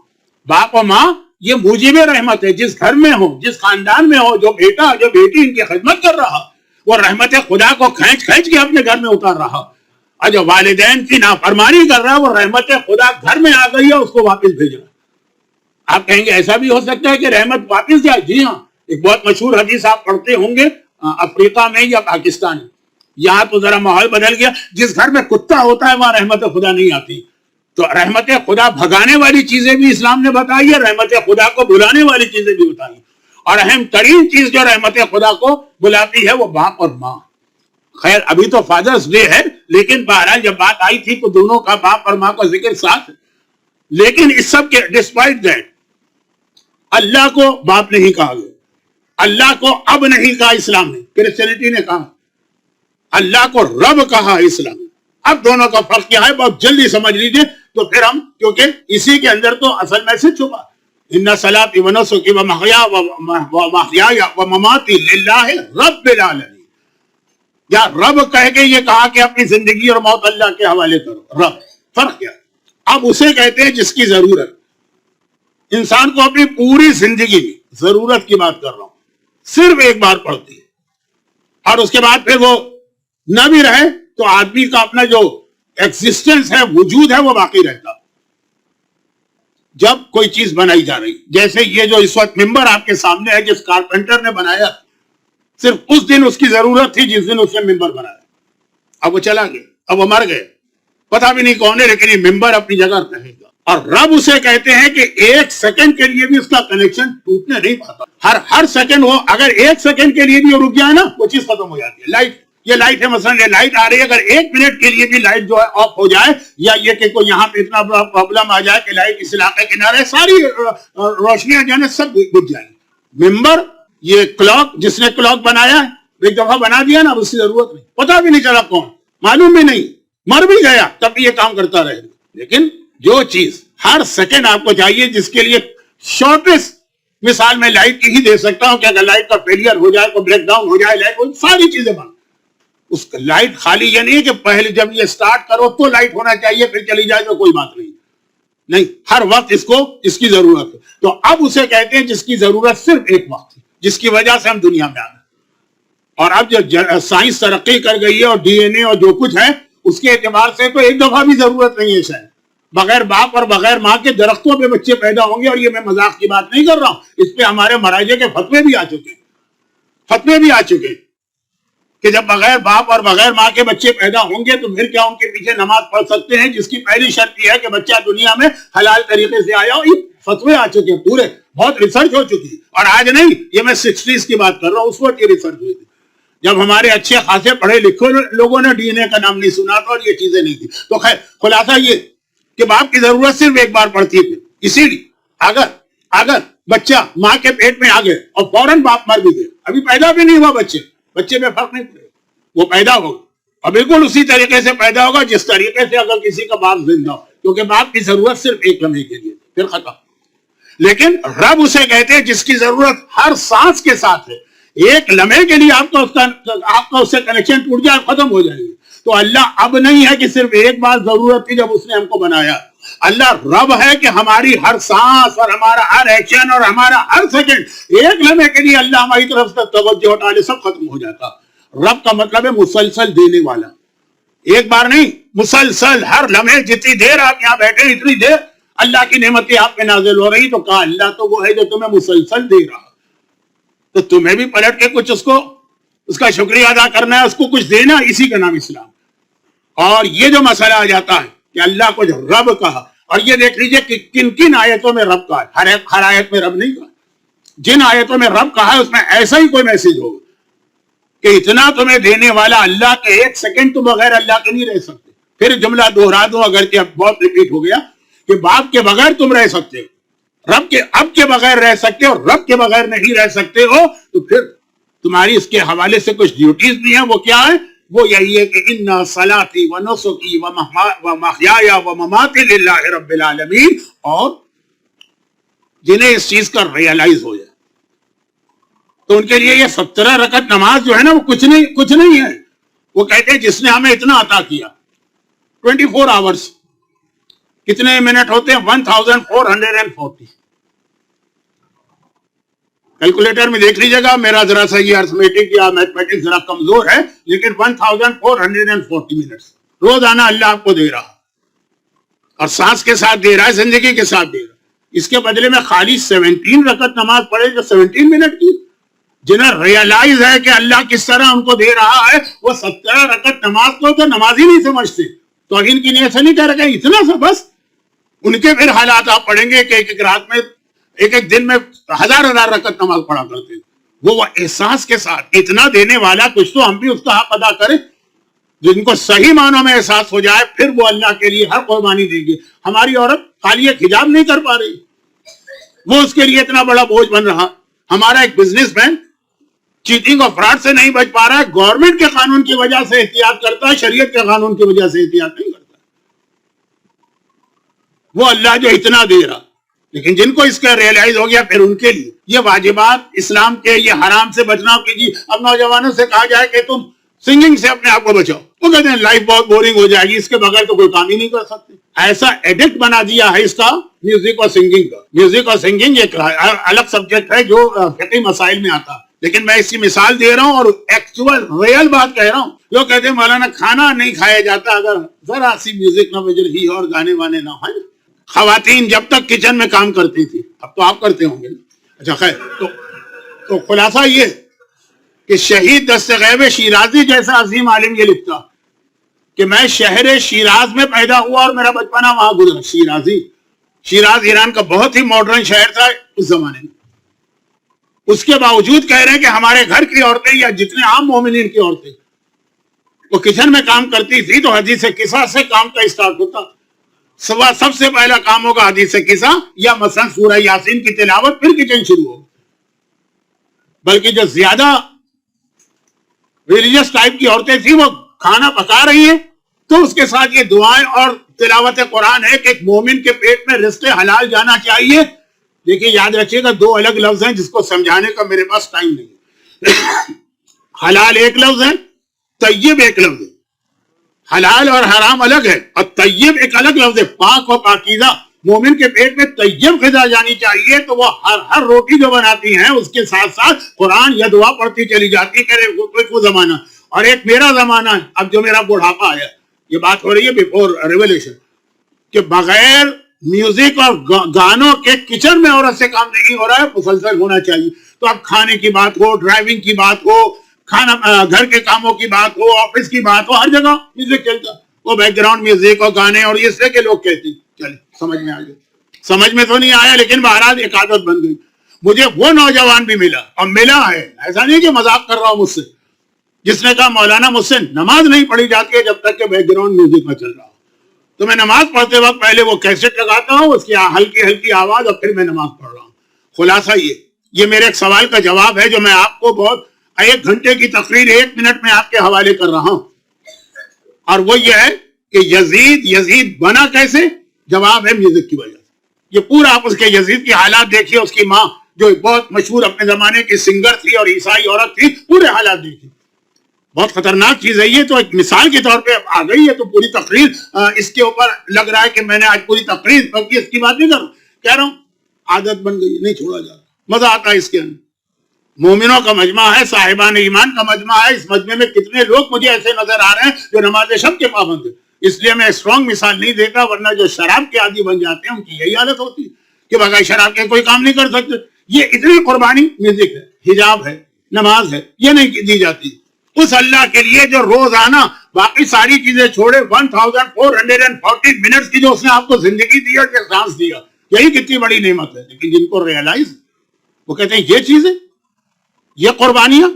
باپ اور ماں یہ موجب رحمت ہے. جس گھر میں ہو, جس خاندان میں ہو, جو بیٹا جو بیٹی ان کی خدمت کر رہا, وہ رحمت خدا کو کھینچ کھینچ کے اپنے گھر میں اتار رہا, اور جو والدین کی نافرمانی کر رہا, وہ رحمت خدا گھر میں آ گئی ہے, اس کو واپس بھیج رہا. آپ کہیں گے ایسا بھی ہو سکتا ہے کہ رحمت واپس جائے؟ جی ہاں, ایک بہت مشہور حدیث آپ پڑھتے ہوں گے افریقہ میں یا پاکستان میں. یہاں تو ذرا ماحول بدل گیا, جس گھر میں کتا ہوتا ہے وہاں رحمت خدا نہیں آتی. تو رحمت خدا بھگانے والی چیزیں بھی اسلام نے بتائی ہے, رحمت خدا کو بلانے والی چیزیں بھی بتائی. اور اہم ترین چیز جو رحمت خدا کو بلاتی ہے وہ باپ اور ماں. خیر ابھی تو فادرز ڈے ہے, لیکن بہرحال جب بات آئی تھی تو دونوں کا, باپ اور ماں کا ذکر ساتھ. لیکن اس سب کے ڈسپائٹ دیٹ اللہ کو باپ نہیں کہا گیا, اللہ کو اب نہیں کہا اسلام نے, کرسچینٹی نے کہا. اللہ کو رب کہا اسلام. اب دونوں کا فرق کیا ہے بہت جلدی سمجھ لیجئے, تو پھر ہم, کیونکہ اسی کے اندر تو اصل میسج چھپا. ان صلاتی و نسکی و محیای و مماتی للہ رب العالمین. یا رب کہہ کے یہ کہا کہ اپنی زندگی اور موت اللہ کے حوالے کرو. رب فرق کیا؟ اب اسے کہتے ہیں جس کی ضرورت. انسان کو اپنی پوری زندگی میں ضرورت کی بات کر رہا ہوں, صرف ایک بار پڑتی ہے, اور اس کے بعد پھر وہ نہ بھی رہے تو آدمی کا اپنا جو ایگزسٹنس ہے, وجود ہے, وہ باقی رہتا. جب کوئی چیز بنائی جا رہی, جیسے یہ جو اس وقت ممبر آپ کے سامنے ہے, جس کارپینٹر نے بنایا, صرف اس دن اس کی ضرورت تھی جس دن اس نے ممبر بنایا. اب وہ چلا گیا, اب وہ مر گئے, پتا بھی نہیں کون ہے, لیکن یہ ممبر اپنی جگہ رہے گا. اور رب اسے کہتے ہیں کہ ایک سیکنڈ کے لیے بھی اس کا کنیکشن ٹوٹنے نہیں پاتا. ہر سیکنڈ وہ, اگر ایک سیکنڈ کے لیے بھی وہ رک جائے نا, وہ چیز ختم ہو جاتی ہے. لائٹ, یہ لائٹ ہے مثلا, یہ لائٹ آ رہی ہے, اگر ایک منٹ کے لیے بھی لائٹ جو ہے آف ہو جائے, یا یہ کہ کوئی یہاں پہ اتنا بڑا پرابلم آ جائے کہ لائٹ اس علاقے کے نہ رہے, ساری روشنیاں جو ہے سب بجھ جائیں. ممبر, یہ کلاک, جس نے کلاک بنایا ہے, ایک دفعہ بنا دیا نا, اس کی ضرورت نہیں, پتا بھی نہیں چلا کون, معلوم بھی نہیں, مر بھی گیا تب بھی یہ کام کرتا رہے. لیکن جو چیز ہر سیکنڈ آپ کو چاہیے, جس کے لیے شارٹیسٹ مثال میں لائٹ کی ہی دے سکتا ہوں کہ اگر لائٹ کا فیلئر ہو جائے, کوئی بریک ڈاؤن ہو جائے, لائٹ, ساری چیزیں بند. اس لائٹ خالی یہ نہیں ہے کہ پہلے جب یہ سٹارٹ کرو تو لائٹ ہونا چاہیے, پھر چلی جائے تو کوئی بات نہیں. نہیں, ہر وقت اس کو اس کی ضرورت ہے. تو اب اسے کہتے ہیں جس کی ضرورت صرف ایک وقت ہے, جس کی وجہ سے ہم دنیا میں آ گئے. اور اب جو سائنس ترقی کر گئی ہے, اور ڈی این اے اور جو کچھ ہے, اس کے اعتبار سے تو ایک دفعہ بھی ضرورت نہیں ہے شاید. بغیر باپ اور بغیر ماں کے درختوں پہ بچے پیدا ہوں گے, اور یہ میں مذاق کی بات نہیں کر رہا ہوں, اس پہ ہمارے مراجع کے فتوے بھی آ چکے ہیں, کہ جب بغیر باپ اور بغیر ماں کے بچے پیدا ہوں گے تو پھر کیا ان کے پیچھے نماز پڑھ سکتے ہیں, جس کی پہلی شرط یہ ہے کہ بچہ دنیا میں حلال طریقے سے آیا ہو. یہ فتوے آ چکے ہیں پورے, بہت ریسرچ ہو چکی ہے. اور آج نہیں, یہ میں 60s کی بات کر رہا ہوں, اس وقت یہ ریسرچ ہوئی تھی جب ہمارے اچھے خاصے پڑھے لکھے لوگوں نے ڈی این اے کا نام نہیں سنا تھا, اور یہ چیزیں نہیں تھی. تو خیر خلاصہ یہ کہ باپ کی ضرورت صرف ایک بار پڑتی ہے. اسی لیے اگر بچہ ماں کے پیٹ میں آ گئے اور فوراً باپ مر بھی گئے, ابھی پیدا بھی نہیں ہوا بچے میں فرق نہیں پڑے, وہ پیدا ہوگا اور بالکل اسی طریقے سے پیدا ہوگا جس طریقے سے اگر کسی کا باپ زندہ ہو, کیونکہ باپ کی ضرورت صرف ایک لمحے کے لیے, پھر ختم. لیکن رب اسے کہتے ہیں جس کی ضرورت ہر سانس کے ساتھ ہے. ایک لمحے کے لیے آپ کا اس سے کنیکشن ٹوٹ جائے, ختم ہو جائے گی. تو اللہ اب نہیں ہے کہ صرف ایک بار ضرورت تھی جب اس نے ہم کو بنایا. اللہ رب ہے کہ ہماری ہر سانس اور ہمارا ہر ایکشن اور ہمارا ہر سیکنڈ, ایک لمحے کے لیے اللہ ہماری طرف سے توجہ ہٹا لے, سب ختم ہو جاتا. رب کا مطلب ہے مسلسل دینے والا, ایک بار نہیں, مسلسل ہر لمحے. جتنی دیر آپ یہاں بیٹھے اتنی دیر اللہ کی نعمتیں آپ پہ نازل ہو رہی, تو کہا اللہ تو وہ ہے جو تمہیں مسلسل دے رہا, تو تمہیں بھی پلٹ کے کچھ اس کا شکریہ ادا کرنا ہے, اس کو کچھ دینا. اسی کا نام اسلام. اور یہ جو مسئلہ آ جاتا ہے کہ اللہ کو جو رب کہا, اور یہ دیکھ لیجئے کہ کن کن آیتوں میں رب کہا ہے. ہر آیت میں رب نہیں کہا, جن آیتوں میں رب کہا ہے اس میں ایسا ہی کوئی میسج ہوگا کہ اتنا تمہیں دینے والا اللہ کے, ایک سیکنڈ تو بغیر اللہ کے نہیں رہ سکتے. پھر جملہ دوہرا دو اگر کہ بہت ریپیٹ ہو گیا, کہ باپ کے بغیر تم رہ سکتے ہو, رب کے اب کے بغیر رہ سکتے ہو, رب کے بغیر نہیں رہ سکتے ہو, تو پھر تمہاری اس کے حوالے سے کچھ ڈیوٹیز بھی ہیں. وہ کیا ہے؟ وہ یہی ہے کہ ان صلاتی و نسکی و محیای و مماتی للہ رب العالمین, اور جنہیں اس چیز کا ریئلائز ہو جائے تو ان کے لیے یہ 17 رکعت نماز جو ہے نا, وہ کچھ نہیں ہے. وہ کہتے ہیں جس نے ہمیں اتنا عطا کیا, 24 آورز کتنے منٹ ہوتے ہیں؟ 1440. کیلکولیٹر میں دیکھ لیجیے گا، میرا ذرا سا یہ ارتھمیٹک یا میتھمیٹک ذرا کمزور ہے، لیکن 1440 منٹس روزانہ اللہ آپ کو دے رہا، اور سانس کے ساتھ دے رہا ہے، زندگی کے ساتھ دے رہا ہے۔ اس کے بدلے میں خالی 17 رکعت نماز پڑھے جو 17 منٹ کی، جنہیں ریئلائز ہے کہ اللہ کس طرح ان کو دے رہا ہے، وہ 17 رکعت نماز کو تو نماز ہی نہیں سمجھتے، توہین کی نیت سے نہیں کہہ رہے اتنا سا بس۔ ان کے پھر حالات آپ پڑھیں گے کہ ایک رات میں ایک دن میں 1000 رکعت نماز پڑھا کرتے، وہ احساس کے ساتھ اتنا دینے والا، کچھ تو ہم بھی اس کا حق ادا کریں۔ جن کو صحیح معنوں میں احساس ہو جائے پھر وہ اللہ کے لیے ہر قربانی دیں گے۔ ہماری عورت خالی ایک حجاب نہیں کر پا رہی، وہ اس کے لیے اتنا بڑا بوجھ بن رہا۔ ہمارا ایک بزنس مین چیٹنگ اور فراڈ سے نہیں بچ پا رہا ہے، گورنمنٹ کے قانون کی وجہ سے احتیاط کرتا ہے، شریعت کے قانون کی وجہ سے احتیاط نہیں کرتا۔ وہ اللہ جو اتنا دے رہا، لیکن جن کو اس کا ریئلائز ہو گیا پھر ان کے لیے یہ واجبات اسلام کے، یہ حرام سے بچنا کیجیے۔ اب نوجوانوں سے کہا جائے کہ تم سنگنگ سے اپنے آپ کو بچاؤ، وہ کہتے ہیں لائف بہت بورنگ ہو جائے گی، اس کے بغیر تو کوئی کام ہی نہیں کر سکتے۔ ایسا ایڈکٹ بنا دیا ہے اس کا میوزک اور سنگنگ کا۔ میوزک اور سنگنگ ایک الگ سبجیکٹ ہے جو فقہی مسائل میں آتا ہے، لیکن میں اس کی مثال دے رہا ہوں اور ایکچوئل ریئل بات کہہ رہا ہوں۔ لوگ کہتے ہیں مولانا کھانا نہیں کھایا جاتا اگر ذرا سی میوزک نہ بج رہی اور گانے وانے نہ ہوں۔ خواتین جب تک کچن میں کام کرتی تھی، اب تو آپ کرتے ہوں گے۔ اچھا خیر، تو خلاصہ یہ کہ شہید دستغیب شیرازی جیسا عظیم عالم یہ لکھتا کہ میں شہر شیراز میں پیدا ہوا اور میرا بچپنا وہاں گزرا۔ شیراز ایران کا بہت ہی ماڈرن شہر تھا اس زمانے میں۔ اس کے باوجود کہہ رہے ہیں کہ ہمارے گھر کی عورتیں یا جتنے عام مومنین کی عورتیں وہ کچن میں کام کرتی تھی تو حدیث قصہ سے کام کا اسٹارٹ ہوتا۔ سب سے پہلا کام ہوگا حدیث قصہ یا مثلا سورہ یاسین کی تلاوت، پھر کچن شروع ہوگا۔ بلکہ جو زیادہ ریلیجس ٹائپ کی عورتیں تھیں وہ کھانا پکا رہی ہیں تو اس کے ساتھ یہ دعائیں اور تلاوت قرآن ہے کہ ایک مومن کے پیٹ میں رزق حلال جانا چاہیے۔ دیکھیے یاد رکھیے گا، دو الگ لفظ ہیں جس کو سمجھانے کا میرے پاس ٹائم نہیں ہے۔ حلال ایک لفظ ہے، طیب ایک لفظ ہے۔ حلال اور حرام الگ ہے، اور طیب ایک الگ لفظ ہے، پاک و پاکیزہ۔ مومن کے پیٹ میں طیب غذا جانی چاہیے تو وہ ہر روٹی جو بناتی ہیں اس کے ساتھ ساتھ قرآن یا دعا پڑھتی چلی جاتی ہے کہ وہ زمانہ اور ایک میرا زمانہ ہے اب جو میرا بڑھاپا آیا۔ یہ بات ہو رہی ہے بیفور ریولیوشن کہ بغیر میوزک اور گانوں کے کچن میں عورت سے کام نہیں ہو رہا ہے، مسلسل ہونا چاہیے۔ تو اب کھانے کی بات ہو، ڈرائیونگ کی بات ہو، کھانا گھر کے کاموں کی بات ہو، آفس کی بات ہو، ہر جگہ میوزک چلتا، وہ بیک گراؤنڈ میوزک اور گانے اور یہ سے کے لوگ کہتے ہیں۔ چلے سمجھ میں آ گیا، سمجھ میں تو نہیں آیا لیکن بہرحال ایک عادت بن گئی۔ مجھے وہ نوجوان بھی ملا اور ملا ہے، ایسا نہیں کہ مذاق کر رہا ہوں مجھ سے، جس نے کہا مولانا مجھ سے نماز نہیں پڑھی جاتی ہے جب تک کہ بیک گراؤنڈ میوزک میں چل رہا ہو۔ تو میں نماز پڑھتے وقت پہلے وہ کیسٹ لگاتا ہوں، اس کی ہلکی ہلکی آواز، اور پھر میں نماز پڑھ رہا ہوں۔ خلاصہ یہ میرے ایک سوال کا جواب ہے جو میں آپ کو بہت 1 گھنٹے کی تقریر 1 منٹ میں آپ کے حوالے کر رہا ہوں، اور وہ یہ ہے کہ یزید بنا کیسے؟ جواب ہے میوزک کی وجہ سے۔ یہ پورا آپ اس کے یزید کی حالات دیکھیے، اس کی ماں جو بہت مشہور اپنے زمانے کی سنگر تھی اور عیسائی عورت تھی، پورے حالات دیکھیے۔ بہت خطرناک چیز ہے یہ، تو ایک مثال کے طور پہ آ گئی ہے، تو پوری تقریر اس کے اوپر لگ رہا ہے کہ میں نے آج پوری تقریر بلکہ اس کی بات نہیں کر رہا، کہہ رہا ہوں عادت بن گئی، نہیں چھوڑا جاتا، مزہ آتا ہے اس کے اندر۔ مومنوں کا مجمع ہے، صاحبان ایمان کا مجمع ہے، اس مجمع میں کتنے لوگ مجھے ایسے نظر آ رہے ہیں جو نماز شب کے پابند ہیں۔ اس لیے میں اسٹرانگ مثال نہیں دیتا، ورنہ جو شراب کے عادی بن جاتے ہیں ان کی یہی حالت ہوتی ہے کہ بغیر شراب کے کوئی کام نہیں کر سکتے۔ یہ اتنی قربانی میوزک ہے، حجاب ہے، نماز ہے، یہ نہیں دی جاتی اس اللہ کے لیے جو روزانہ باقی ساری چیزیں چھوڑے 1440 منٹس کی جو اس نے آپ کو زندگی دی اور سانس دیا، یہی کتنی بڑی نعمت ہے۔ لیکن جن کو ریئلائز، وہ کہتے ہیں یہ چیزیں، یہ قربانیاں،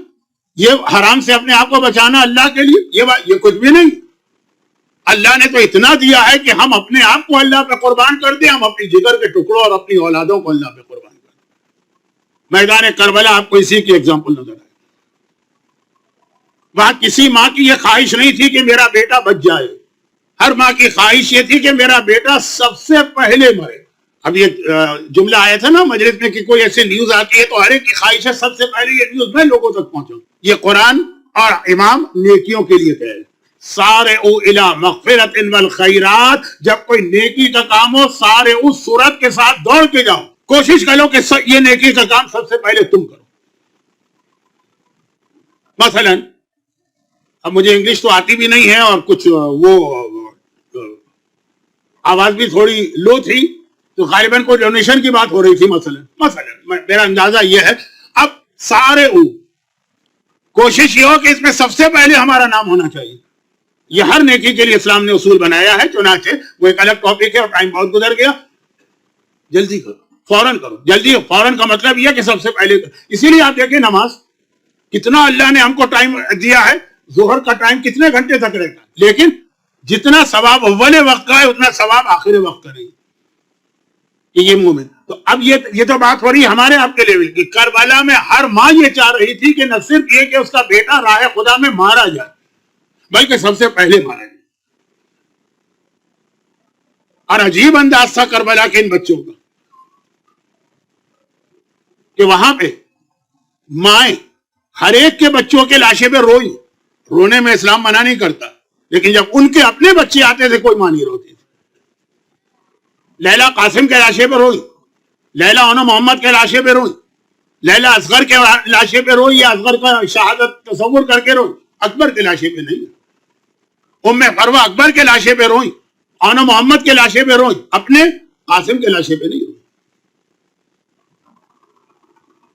یہ حرام سے اپنے آپ کو بچانا اللہ کے لیے، یہ کچھ بھی نہیں۔ اللہ نے تو اتنا دیا ہے کہ ہم اپنے آپ کو اللہ پہ قربان کر دیں، ہم اپنی جگر کے ٹکڑوں اور اپنی اولادوں کو اللہ پہ قربان کر دیں۔ میدان کربلا آپ کو اسی کی ایگزامپل نظر آئے۔ وہاں کسی ماں کی یہ خواہش نہیں تھی کہ میرا بیٹا بچ جائے، ہر ماں کی خواہش یہ تھی کہ میرا بیٹا سب سے پہلے مرے۔ اب یہ جملہ آیا تھا نا مجلس میں کہ کوئی ایسی نیوز آتی ہے تو ہر ایک کی خواہش ہے سب سے پہلے یہ نیوز میں لوگوں تک پہنچاؤں۔ یہ قرآن اور امام نیکیوں کے لیے کہہ رہے، سارعوا الی مغفرۃ والخیرات، جب کوئی نیکی کا کام ہو سارعوا سورت کے ساتھ دوڑ کے جاؤ، کوشش کرو کہ یہ نیکی کا کام سب سے پہلے تم کرو. مثلا اب مجھے انگلش تو آتی بھی نہیں ہے اور کچھ وہ آواز بھی تھوڑی لو تھی تو غالباً کوئی ڈونیشن کی بات ہو رہی تھی. مثلا میرا اندازہ یہ ہے اب سارے کوشش یہ ہو کہ اس میں سب سے پہلے ہمارا نام ہونا چاہیے. یہ ہر نیکی کے لیے اسلام نے اصول بنایا ہے. چنانچہ وہ ایک الگ ٹاپک ہے اور ٹائم بہت گزر گیا. جلدی کرو, فوراً کرو, جلدی. فوراً کا مطلب یہ کہ سب سے پہلے کرو. اسی لیے آپ دیکھیں نماز کتنا اللہ نے ہم کو ٹائم دیا ہے. ظہر کا ٹائم کتنے گھنٹے تک رہتا ہے, لیکن جتنا ثواب اول وقت کا ہے اتنا ثواب آخر وقت کا نہیں. یہ مومن. تو اب یہ تو بات ہو رہی ہے ہمارے آپ کے لیول کی. کربلا میں ہر ماں یہ چاہ رہی تھی کہ نہ صرف یہ کہ اس کا بیٹا راہ خدا میں مارا جائے بلکہ سب سے پہلے مارا جائے. اور عجیب انداز تھا کربلا کے ان بچوں کا کہ وہاں پہ مائیں ہر ایک کے بچوں کے لاشے پہ روئی. رونے میں اسلام منع نہیں کرتا, لیکن جب ان کے اپنے بچے آتے تھے کوئی ماں نہیں روتی تھی. لیلا قاسم کے لاشے پہ روئی, لیلا انو محمد کے لاشے پہ روئی, لیلا اصغر کے لاشے پہ روئی یا اصغر کا شہادت تصور کر کے روئی. اکبر کے لاشے پہ نہیں. ام فروہ اکبر کے لاشے پہ روئی, انو محمد کے لاشے پہ روئی, اپنے قاسم کے لاشے پہ نہیں روئی.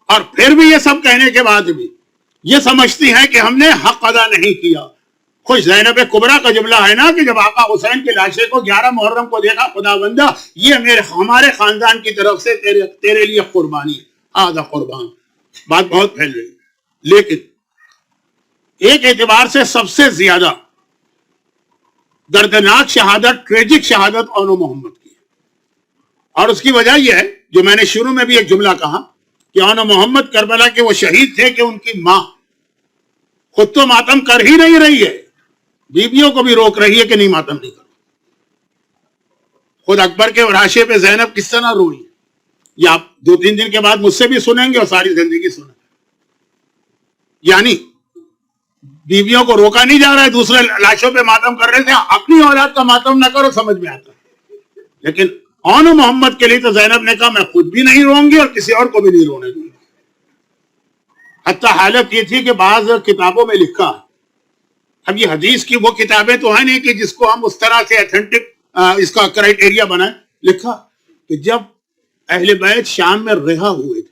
اور پھر بھی یہ سب کہنے کے بعد بھی یہ سمجھتی ہیں کہ ہم نے حق ادا نہیں کیا. خوش زینب کبریٰ کا جملہ ہے نا کہ جب آقا حسین کے لاشے کو 11 محرم کو دیکھا, خدا بندہ یہ ہمارے خاندان کی طرف سے تیرے لیے قربانی ہے, آدھا قربان. بات بہت پھیل رہی, لیکن ایک اعتبار سے سب سے زیادہ دردناک شہادت, ٹریجک شہادت انو محمد کی. اور اس کی وجہ یہ ہے جو میں نے شروع میں بھی ایک جملہ کہا کہ انو محمد کربلا کے وہ شہید تھے کہ ان کی ماں خود تو ماتم کر ہی نہیں رہی ہے, بیویوں کو بھی روک رہی ہے کہ نہیں ماتم نہیں کرو. خود اکبر کے لاشے پہ زینب کس طرح روئی, یہ آپ 2-3 دن کے بعد مجھ سے بھی سنیں گے اور ساری زندگی سنیں. یعنی بیویوں کو روکا نہیں جا رہا ہے, دوسرے لاشوں پہ ماتم کر رہے تھے. اپنی اولاد کا ماتم نہ کرو, سمجھ میں آتا, لیکن انو محمد کے لیے تو زینب نے کہا میں خود بھی نہیں روں گی اور کسی اور کو بھی نہیں رونے دوں گی. حتیٰ حالت یہ تھی کہ بعض کتابوں میں لکھا, اب یہ حدیث کی وہ کتابیں تو ہیں نہیں کہ جس کو ہم اس طرح سے ایتھنٹک اس کا کرائٹیریا بنائیں, لکھا کہ جب اہل بیت شام میں رہا ہوئے تھے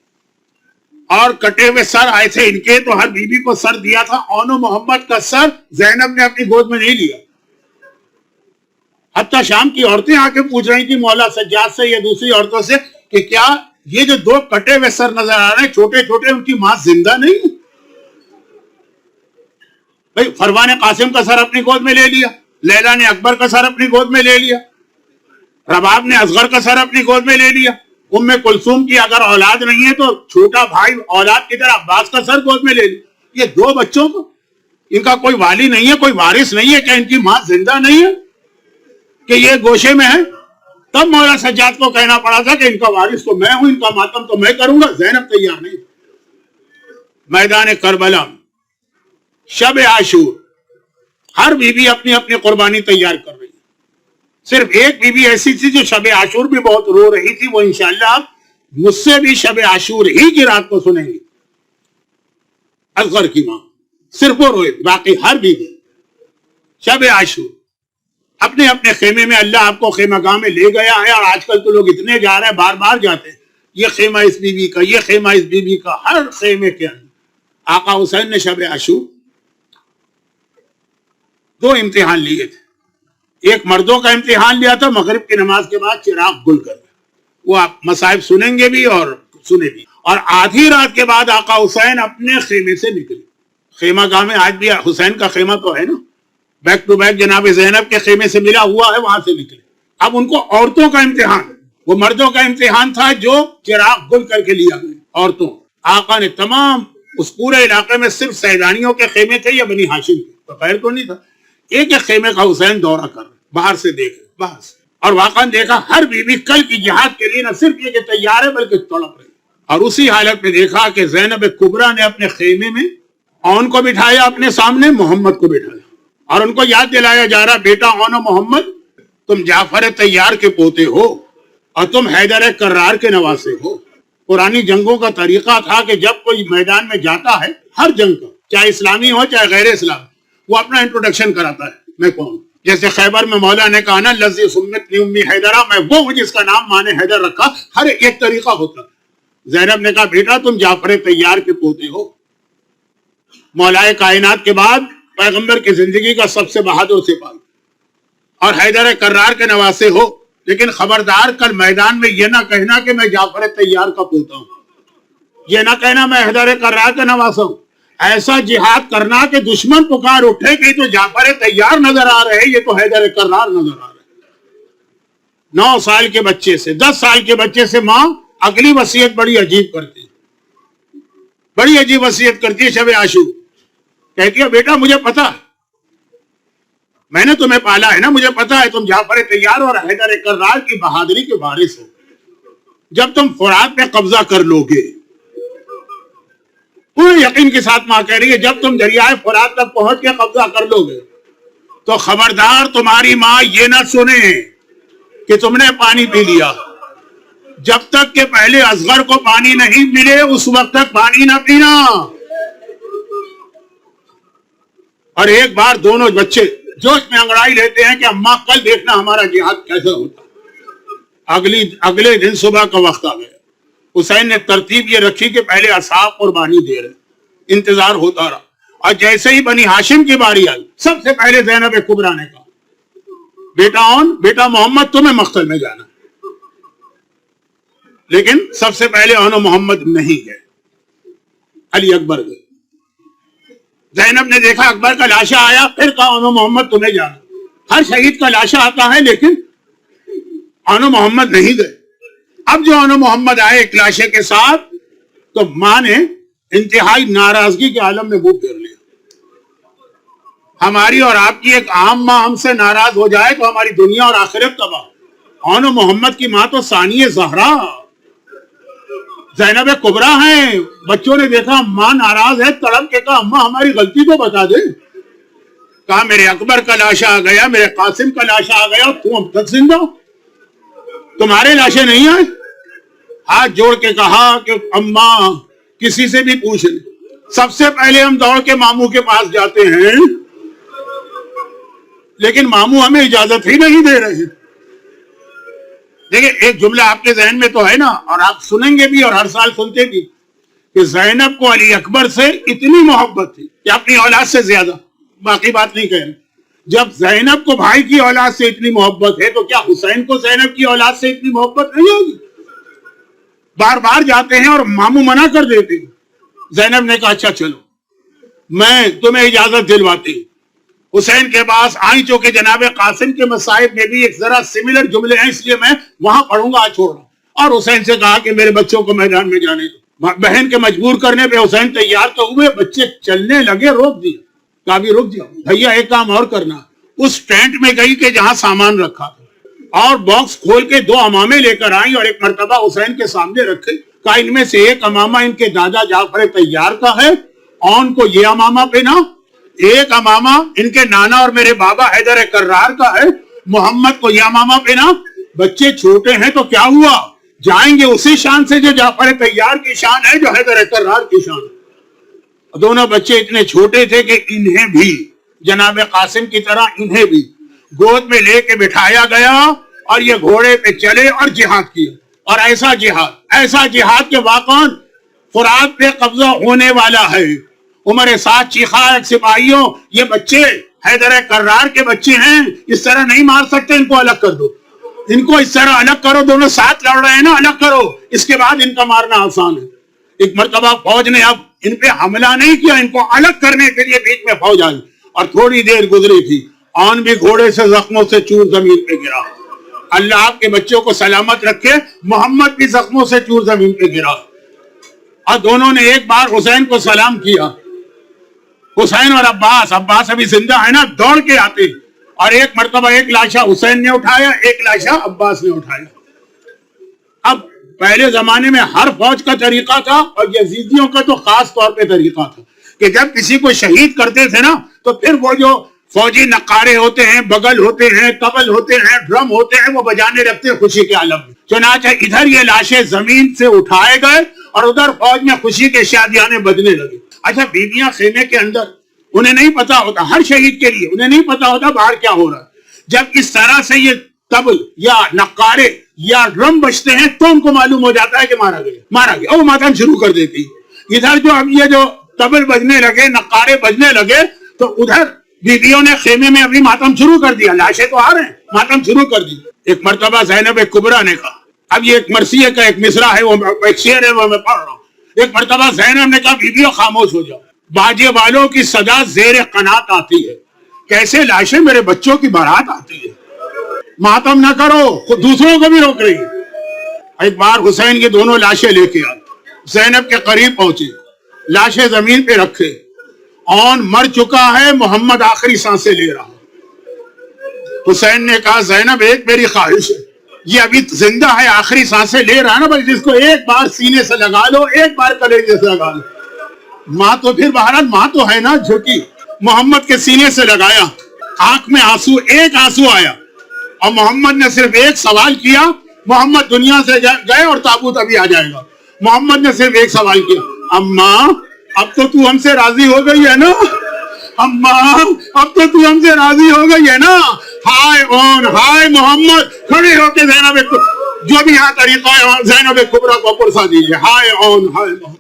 اور کٹے ہوئے سر آئے تھے ان کے, تو ہر بیوی کو سر دیا تھا. انو محمد کا سر زینب نے اپنی گود میں نہیں لیا. حتیٰ شام کی عورتیں آ کے پوچھ رہی تھی مولا سجاد سے یا دوسری عورتوں سے کہ کیا یہ جو 2 کٹے ہوئے سر نظر آ رہے ہیں چھوٹے چھوٹے, ان کی ماں زندہ نہیں؟ بھائی فروہ نے قاسم کا سر اپنی گود میں لے لیا, لیلا نے اکبر کا سر اپنی گود میں لے لیا, رباب نے اصغر کا سر اپنی گود میں لے لیا. ام کلثوم کی اگر اولاد نہیں ہے تو چھوٹا بھائی اولاد کی طرح عباس کا سر گود میں لے لیا. یہ 2 بچوں کو ان کا کوئی والی نہیں ہے, کوئی وارث نہیں ہے, کہ ان کی ماں زندہ نہیں ہے کہ یہ گوشے میں ہے؟ تب مولا سجاد کو کہنا پڑا تھا کہ ان کا وارث تو میں ہوں, ان کا ماتم تو میں کروں گا. زینب تیار نہیں. میدان کربلا شب عاشور ہر بیوی اپنی اپنی قربانی تیار کر رہی ہے. صرف ایک بیوی ایسی تھی جو شب عاشور بھی بہت رو رہی تھی, وہ انشاءاللہ مجھ سے بھی شب عاشور ہی کی رات کو سنیں گے. اصغر کی ماں صرف وہ روئے, باقی ہر بیوی شب عاشور اپنے اپنے خیمے میں. اللہ آپ کو خیمہ گاہ میں لے گیا ہے, اور آج کل تو لوگ اتنے جا رہے ہیں, بار بار جاتے ہیں. یہ خیمہ اس بیوی کا, یہ خیمہ اس بیوی کا, ہر خیمے کے اندر آقا حسین نے شب عاشور 2 امتحان لیے تھے. ایک مردوں کا امتحان لیا تھا مغرب کی نماز کے بعد چراغ گل کر, وہ آپ مصائب سنیں گے بھی اور سنیں بھی. اور آدھی رات کے بعد آقا حسین اپنے خیمے سے نکلے. خیمہ گاہ میں آج بھی حسین کا خیمہ تو ہے نا, بیک ٹو بیک جناب زینب کے خیمے سے ملا ہوا ہے, وہاں سے نکلے. اب ان کو عورتوں کا امتحان, وہ مردوں کا امتحان تھا جو چراغ گل کر کے لیا گئے عورتوں. آقا نے تمام اس پورے علاقے میں صرف سیدانیوں کے خیمے تھے یا بنی ہاشم کے, تو خیر تو نہیں تھا. ایک ایک خیمے کا حسین دورہ کر رہے, باہر سے دیکھے, باہر سے. اور واقعا دیکھا ہر بیوی کل کی جہاد کے لیے نہ صرف یہ کہ تیار ہے بلکہ تڑپ رہی. اور اسی حالت میں دیکھا کہ زینب کبریٰ نے اپنے خیمے میں اون کو بٹھایا, اپنے سامنے محمد کو بٹھایا, اور ان کو یاد دلایا جا رہا بیٹا اون و محمد تم جعفر طیار کے پوتے ہو. اور تم حیدر کرار کے نواسے ہو. پرانی جنگوں کا طریقہ تھا کہ جب کوئی میدان میں جاتا ہے، ہر جنگ کا، چاہے اسلامی ہو چاہے غیر اسلامی، وہ اپنا انٹروڈکشن کراتا ہے، میں کون. جیسے خیبر میں مولا نے کہا نا لذی سمتنی امی حیدرہ، میں وہ ہوں جس کا نام ماں نے حیدر رکھا. ہر ایک طریقہ ہوتا. زینب نے کہا بیٹا تم جعفر طیار کے پوتے ہو، مولا کائنات کے بعد پیغمبر کی زندگی کا سب سے بہادر سپاہی، اور حیدر کرار کے نواسے ہو. لیکن خبردار کل میدان میں یہ نہ کہنا کہ میں جعفر طیار کا پوتا ہوں، یہ نہ کہنا میں حیدر کرار کا نواسا ہوں. ایسا جہاد کرنا کہ دشمن پکار اٹھے کہ تو جعفر طیار نظر آ رہے، یہ تو حیدر کرار نظر آ رہے. 9 سال کے بچے سے، 10 سال کے بچے سے ماں اگلی وصیت بڑی عجیب کرتی، بڑی عجیب وصیت کرتی ہے. شب عاشور کہتی ہے بیٹا مجھے پتا ہے، میں نے تمہیں پالا ہے نا، مجھے پتا ہے تم جعفر طیار اور حیدر کرار کی بہادری کے وارث ہو. جب تم فرات پہ قبضہ کر لو گے، پورے یقین کے ساتھ ماں کہہ رہی ہے، جب تم دریائے فرات تک پہنچ کے قبضہ کر لو گے تو خبردار تمہاری ماں یہ نہ سنے کہ تم نے پانی پی لیا. جب تک کہ پہلے اصغر کو پانی نہیں ملے اس وقت تک پانی نہ پینا. اور ایک بار دونوں بچے جوش میں انگڑائی لیتے ہیں کہ اماں کل دیکھنا ہمارا جہاد کیسا ہوتا. اگلے دن صبح کا وقت آ گیا. حسین نے ترتیب یہ رکھی کہ پہلے اصحاب قربانی دے رہے، انتظار ہوتا رہا. اور جیسے ہی بنی ہاشم کی باری آئی، سب سے پہلے زینب کبریٰ نے کہا بیٹا محمد تمہیں مقتل میں جانا. لیکن سب سے پہلے محمد نہیں گئے، علی اکبر گئے. زینب نے دیکھا اکبر کا لاشا آیا، پھر کہا محمد تمہیں جانا. ہر شہید کا لاشا آتا ہے لیکن محمد نہیں گئے. اب جو محمد آئے ایک لاشے کے ساتھ تو ماں نے انتہائی ناراضگی کے عالم میں منہ پھیر لیا. ہماری اور آپ کی ایک عام ماں ہم سے ناراض ہو جائے تو ہماری دنیا اور آخرت تباہ. محمد کی ماں تو ثانیہ زہرا زینب کبریٰ ہیں. بچوں نے دیکھا ماں ناراض ہے، تڑپ کے کہا اماں ہماری غلطی تو بتا دے. کہا میرے اکبر کا لاشا آ گیا، میرے قاسم کا لاشا آ گیا، تم اب تک زندہ ہو، تمہارے لاشے نہیں آئے. ہاتھ جوڑ کے کہا کہ اماں کسی سے بھی پوچھ لیں، سب سے پہلے ہم دوڑ کے ماموں کے پاس جاتے ہیں، لیکن ماموں ہمیں اجازت ہی نہیں دے رہے. دیکھیں ایک جملہ آپ کے ذہن میں تو ہے نا، اور آپ سنیں گے بھی اور ہر سال سنتے بھی، کہ زینب کو علی اکبر سے اتنی محبت تھی کہ اپنی اولاد سے زیادہ. باقی بات نہیں کہہ رہے. جب زینب کو بھائی کی اولاد سے اتنی محبت ہے تو کیا حسین کو زینب کی اولاد سے اتنی محبت نہیں ہوگی؟ بار بار جاتے ہیں اور ماموں منع کر دیتے ہیں. زینب نے کہا اچھا چلو میں تمہیں اجازت دلواتی ہوں. حسین کے پاس آئیں، چونکہ جناب قاسم کے مصائب میں بھی ایک ذرا سملر جملے ہیں اس لیے میں وہاں پڑھوں گا، چھوڑ رہا ہوں. اور حسین سے کہا کہ میرے بچوں کو میدان میں جانے دو. بہن کے مجبور کرنے پہ حسین تیار تو ہوئے، بچے چلنے لگے، روک دیا. کہا بھی رک جاؤ بھیا، ایک کام اور کرنا. اس ٹینٹ میں گئی کہ جہاں سامان رکھا تھا اور باکس کھول کے 2 امامے لے کر آئیں اور ایک مرتبہ حسین کے سامنے رکھے. کہا ان میں سے ایک امامہ ان کے دادا جعفر طیار کا ہے، ان کو یہ امامہ پہنا. ایک امامہ ان کے نانا اور میرے بابا حیدر کرار کا ہے، محمد کو یہ امامہ پہنا. بچے چھوٹے ہیں تو کیا ہوا، جائیں گے اسی شان سے جو جعفر طیار کی شان ہے، جو حیدر کرار کی شان ہے. دونوں بچے اتنے چھوٹے تھے کہ انہیں بھی جناب قاسم کی طرح انہیں بھی گود میں لے کے بٹھایا گیا اور یہ گھوڑے پہ چلے اور جہاد کیا. اور ایسا جہاد کے واقعاً فرات پہ قبضہ ہونے والا ہے. عمر ساتھ چیخا ایک سپاہیوں، یہ بچے حیدر کرار کے بچے ہیں، اس طرح نہیں مار سکتے، ان کو الگ کر دو، ان کو اس طرح الگ کرو. دونوں ساتھ لڑ رہے ہیں نا، الگ کرو، اس کے بعد ان کا مارنا آسان ہے. ایک مرتبہ فوج نے اب ان پہ حملہ نہیں کیا، ان کو الگ کرنے کے لیے بیچ میں فوج آئی اور تھوڑی دیر گزری تھی، آن بھی گھوڑے سے زخموں سے چور زمین پہ گرا. اللہ آپ کے بچوں کو سلامت رکھے. محمد بھی زخموں سے چور زمین پہ گرا. اور دونوں نے ایک بار حسین کو سلام کیا. حسین اور عباس ابھی زندہ ہے نا، دوڑ کے آتے اور ایک مرتبہ ایک لاشا حسین نے اٹھایا، ایک لاشا عباس نے اٹھایا. اب پہلے زمانے میں ہر فوج کا طریقہ تھا اور یزیدیوں کا تو خاص طور پہ طریقہ تھا کہ جب کسی کو شہید کرتے تھے نا تو پھر وہ جو فوجی نقارے ہوتے ہیں، بغل ہوتے ہیں، طبل ہوتے ہیں، ڈرم ہوتے ہیں، وہ بجانے لگتے ہیں خوشی کے عالم میں. چنانچہ ادھر یہ لاشیں زمین سے اٹھائے گئے اور ادھر فوج میں خوشی کے شادیانے بجنے لگے. اچھا بیویاں خیمے کے اندر، انہیں نہیں پتا ہوتا، ہر شہید کے لیے انہیں نہیں پتا ہوتا باہر کیا ہو رہا ہے. جب اس طرح سے یہ طبل یا نقارے یا ڈرم بجتے ہیں تو ان کو معلوم ہو جاتا ہے کہ مارا گیا، وہ ماتم شروع کر دیتی. ادھر جو اب یہ جو طبل بجنے لگے، نقارے بجنے لگے، تو ادھر بیویوں نے خیمے میں ابھی ماتم شروع کر دیا. لاشیں تو آ رہے ہیں، ماتم شروع کر دی. ایک مرتبہ زینب کبریٰ نے کہا، اب یہ ایک مرثیے کا ایک مصرع ہے، وہ ایک شعر ہے، وہ میں پڑھ رہا ہوں. ایک مرتبہ زینب نے کہا بیویوں خاموش ہو جاؤ، باجے والوں کی صدا زیر قنات آتی ہے، کیسے لاشیں میرے بچوں کی بارات آتی ہے. ماتم نہ کرو، خود دوسروں کو بھی روک رہی ہے. ایک بار حسین کی دونوں لاشیں لے کے آئے، زینب کے قریب پہنچے، لاشیں زمین پہ رکھے. اون مر چکا ہے، محمد آخری سانسیں لے رہا. حسین نے کہا زینب ایک میری خواہش ہے، یہ ابھی زندہ ہے، آخری سانسیں لے رہا ہے نا، بس جس کو ایک بار سینے سے لگا لو، ایک بار کلیجے سے لگا لو. ماں تو پھر بہرحال ماں تو ہے نا جھوٹی. محمد کے سینے سے لگایا، آنکھ میں آنسو، ایک آنسو آیا، اور محمد نے صرف ایک سوال کیا. محمد دنیا سے گئے اور تابوت ابھی آ جائے گا. محمد نے صرف ایک سوال کیا، اماں اب تو ہم سے راضی ہو گئی ہے نا، اماں اب تو ہم سے راضی ہو گئی ہے نا. ہائے اون ہائے محمد. کھڑے ہو کے زینب جو بھی یہاں طریقہ ہے زینب کبریٰ کو پرسا دیجیے. ہائے اون ہائے محمد.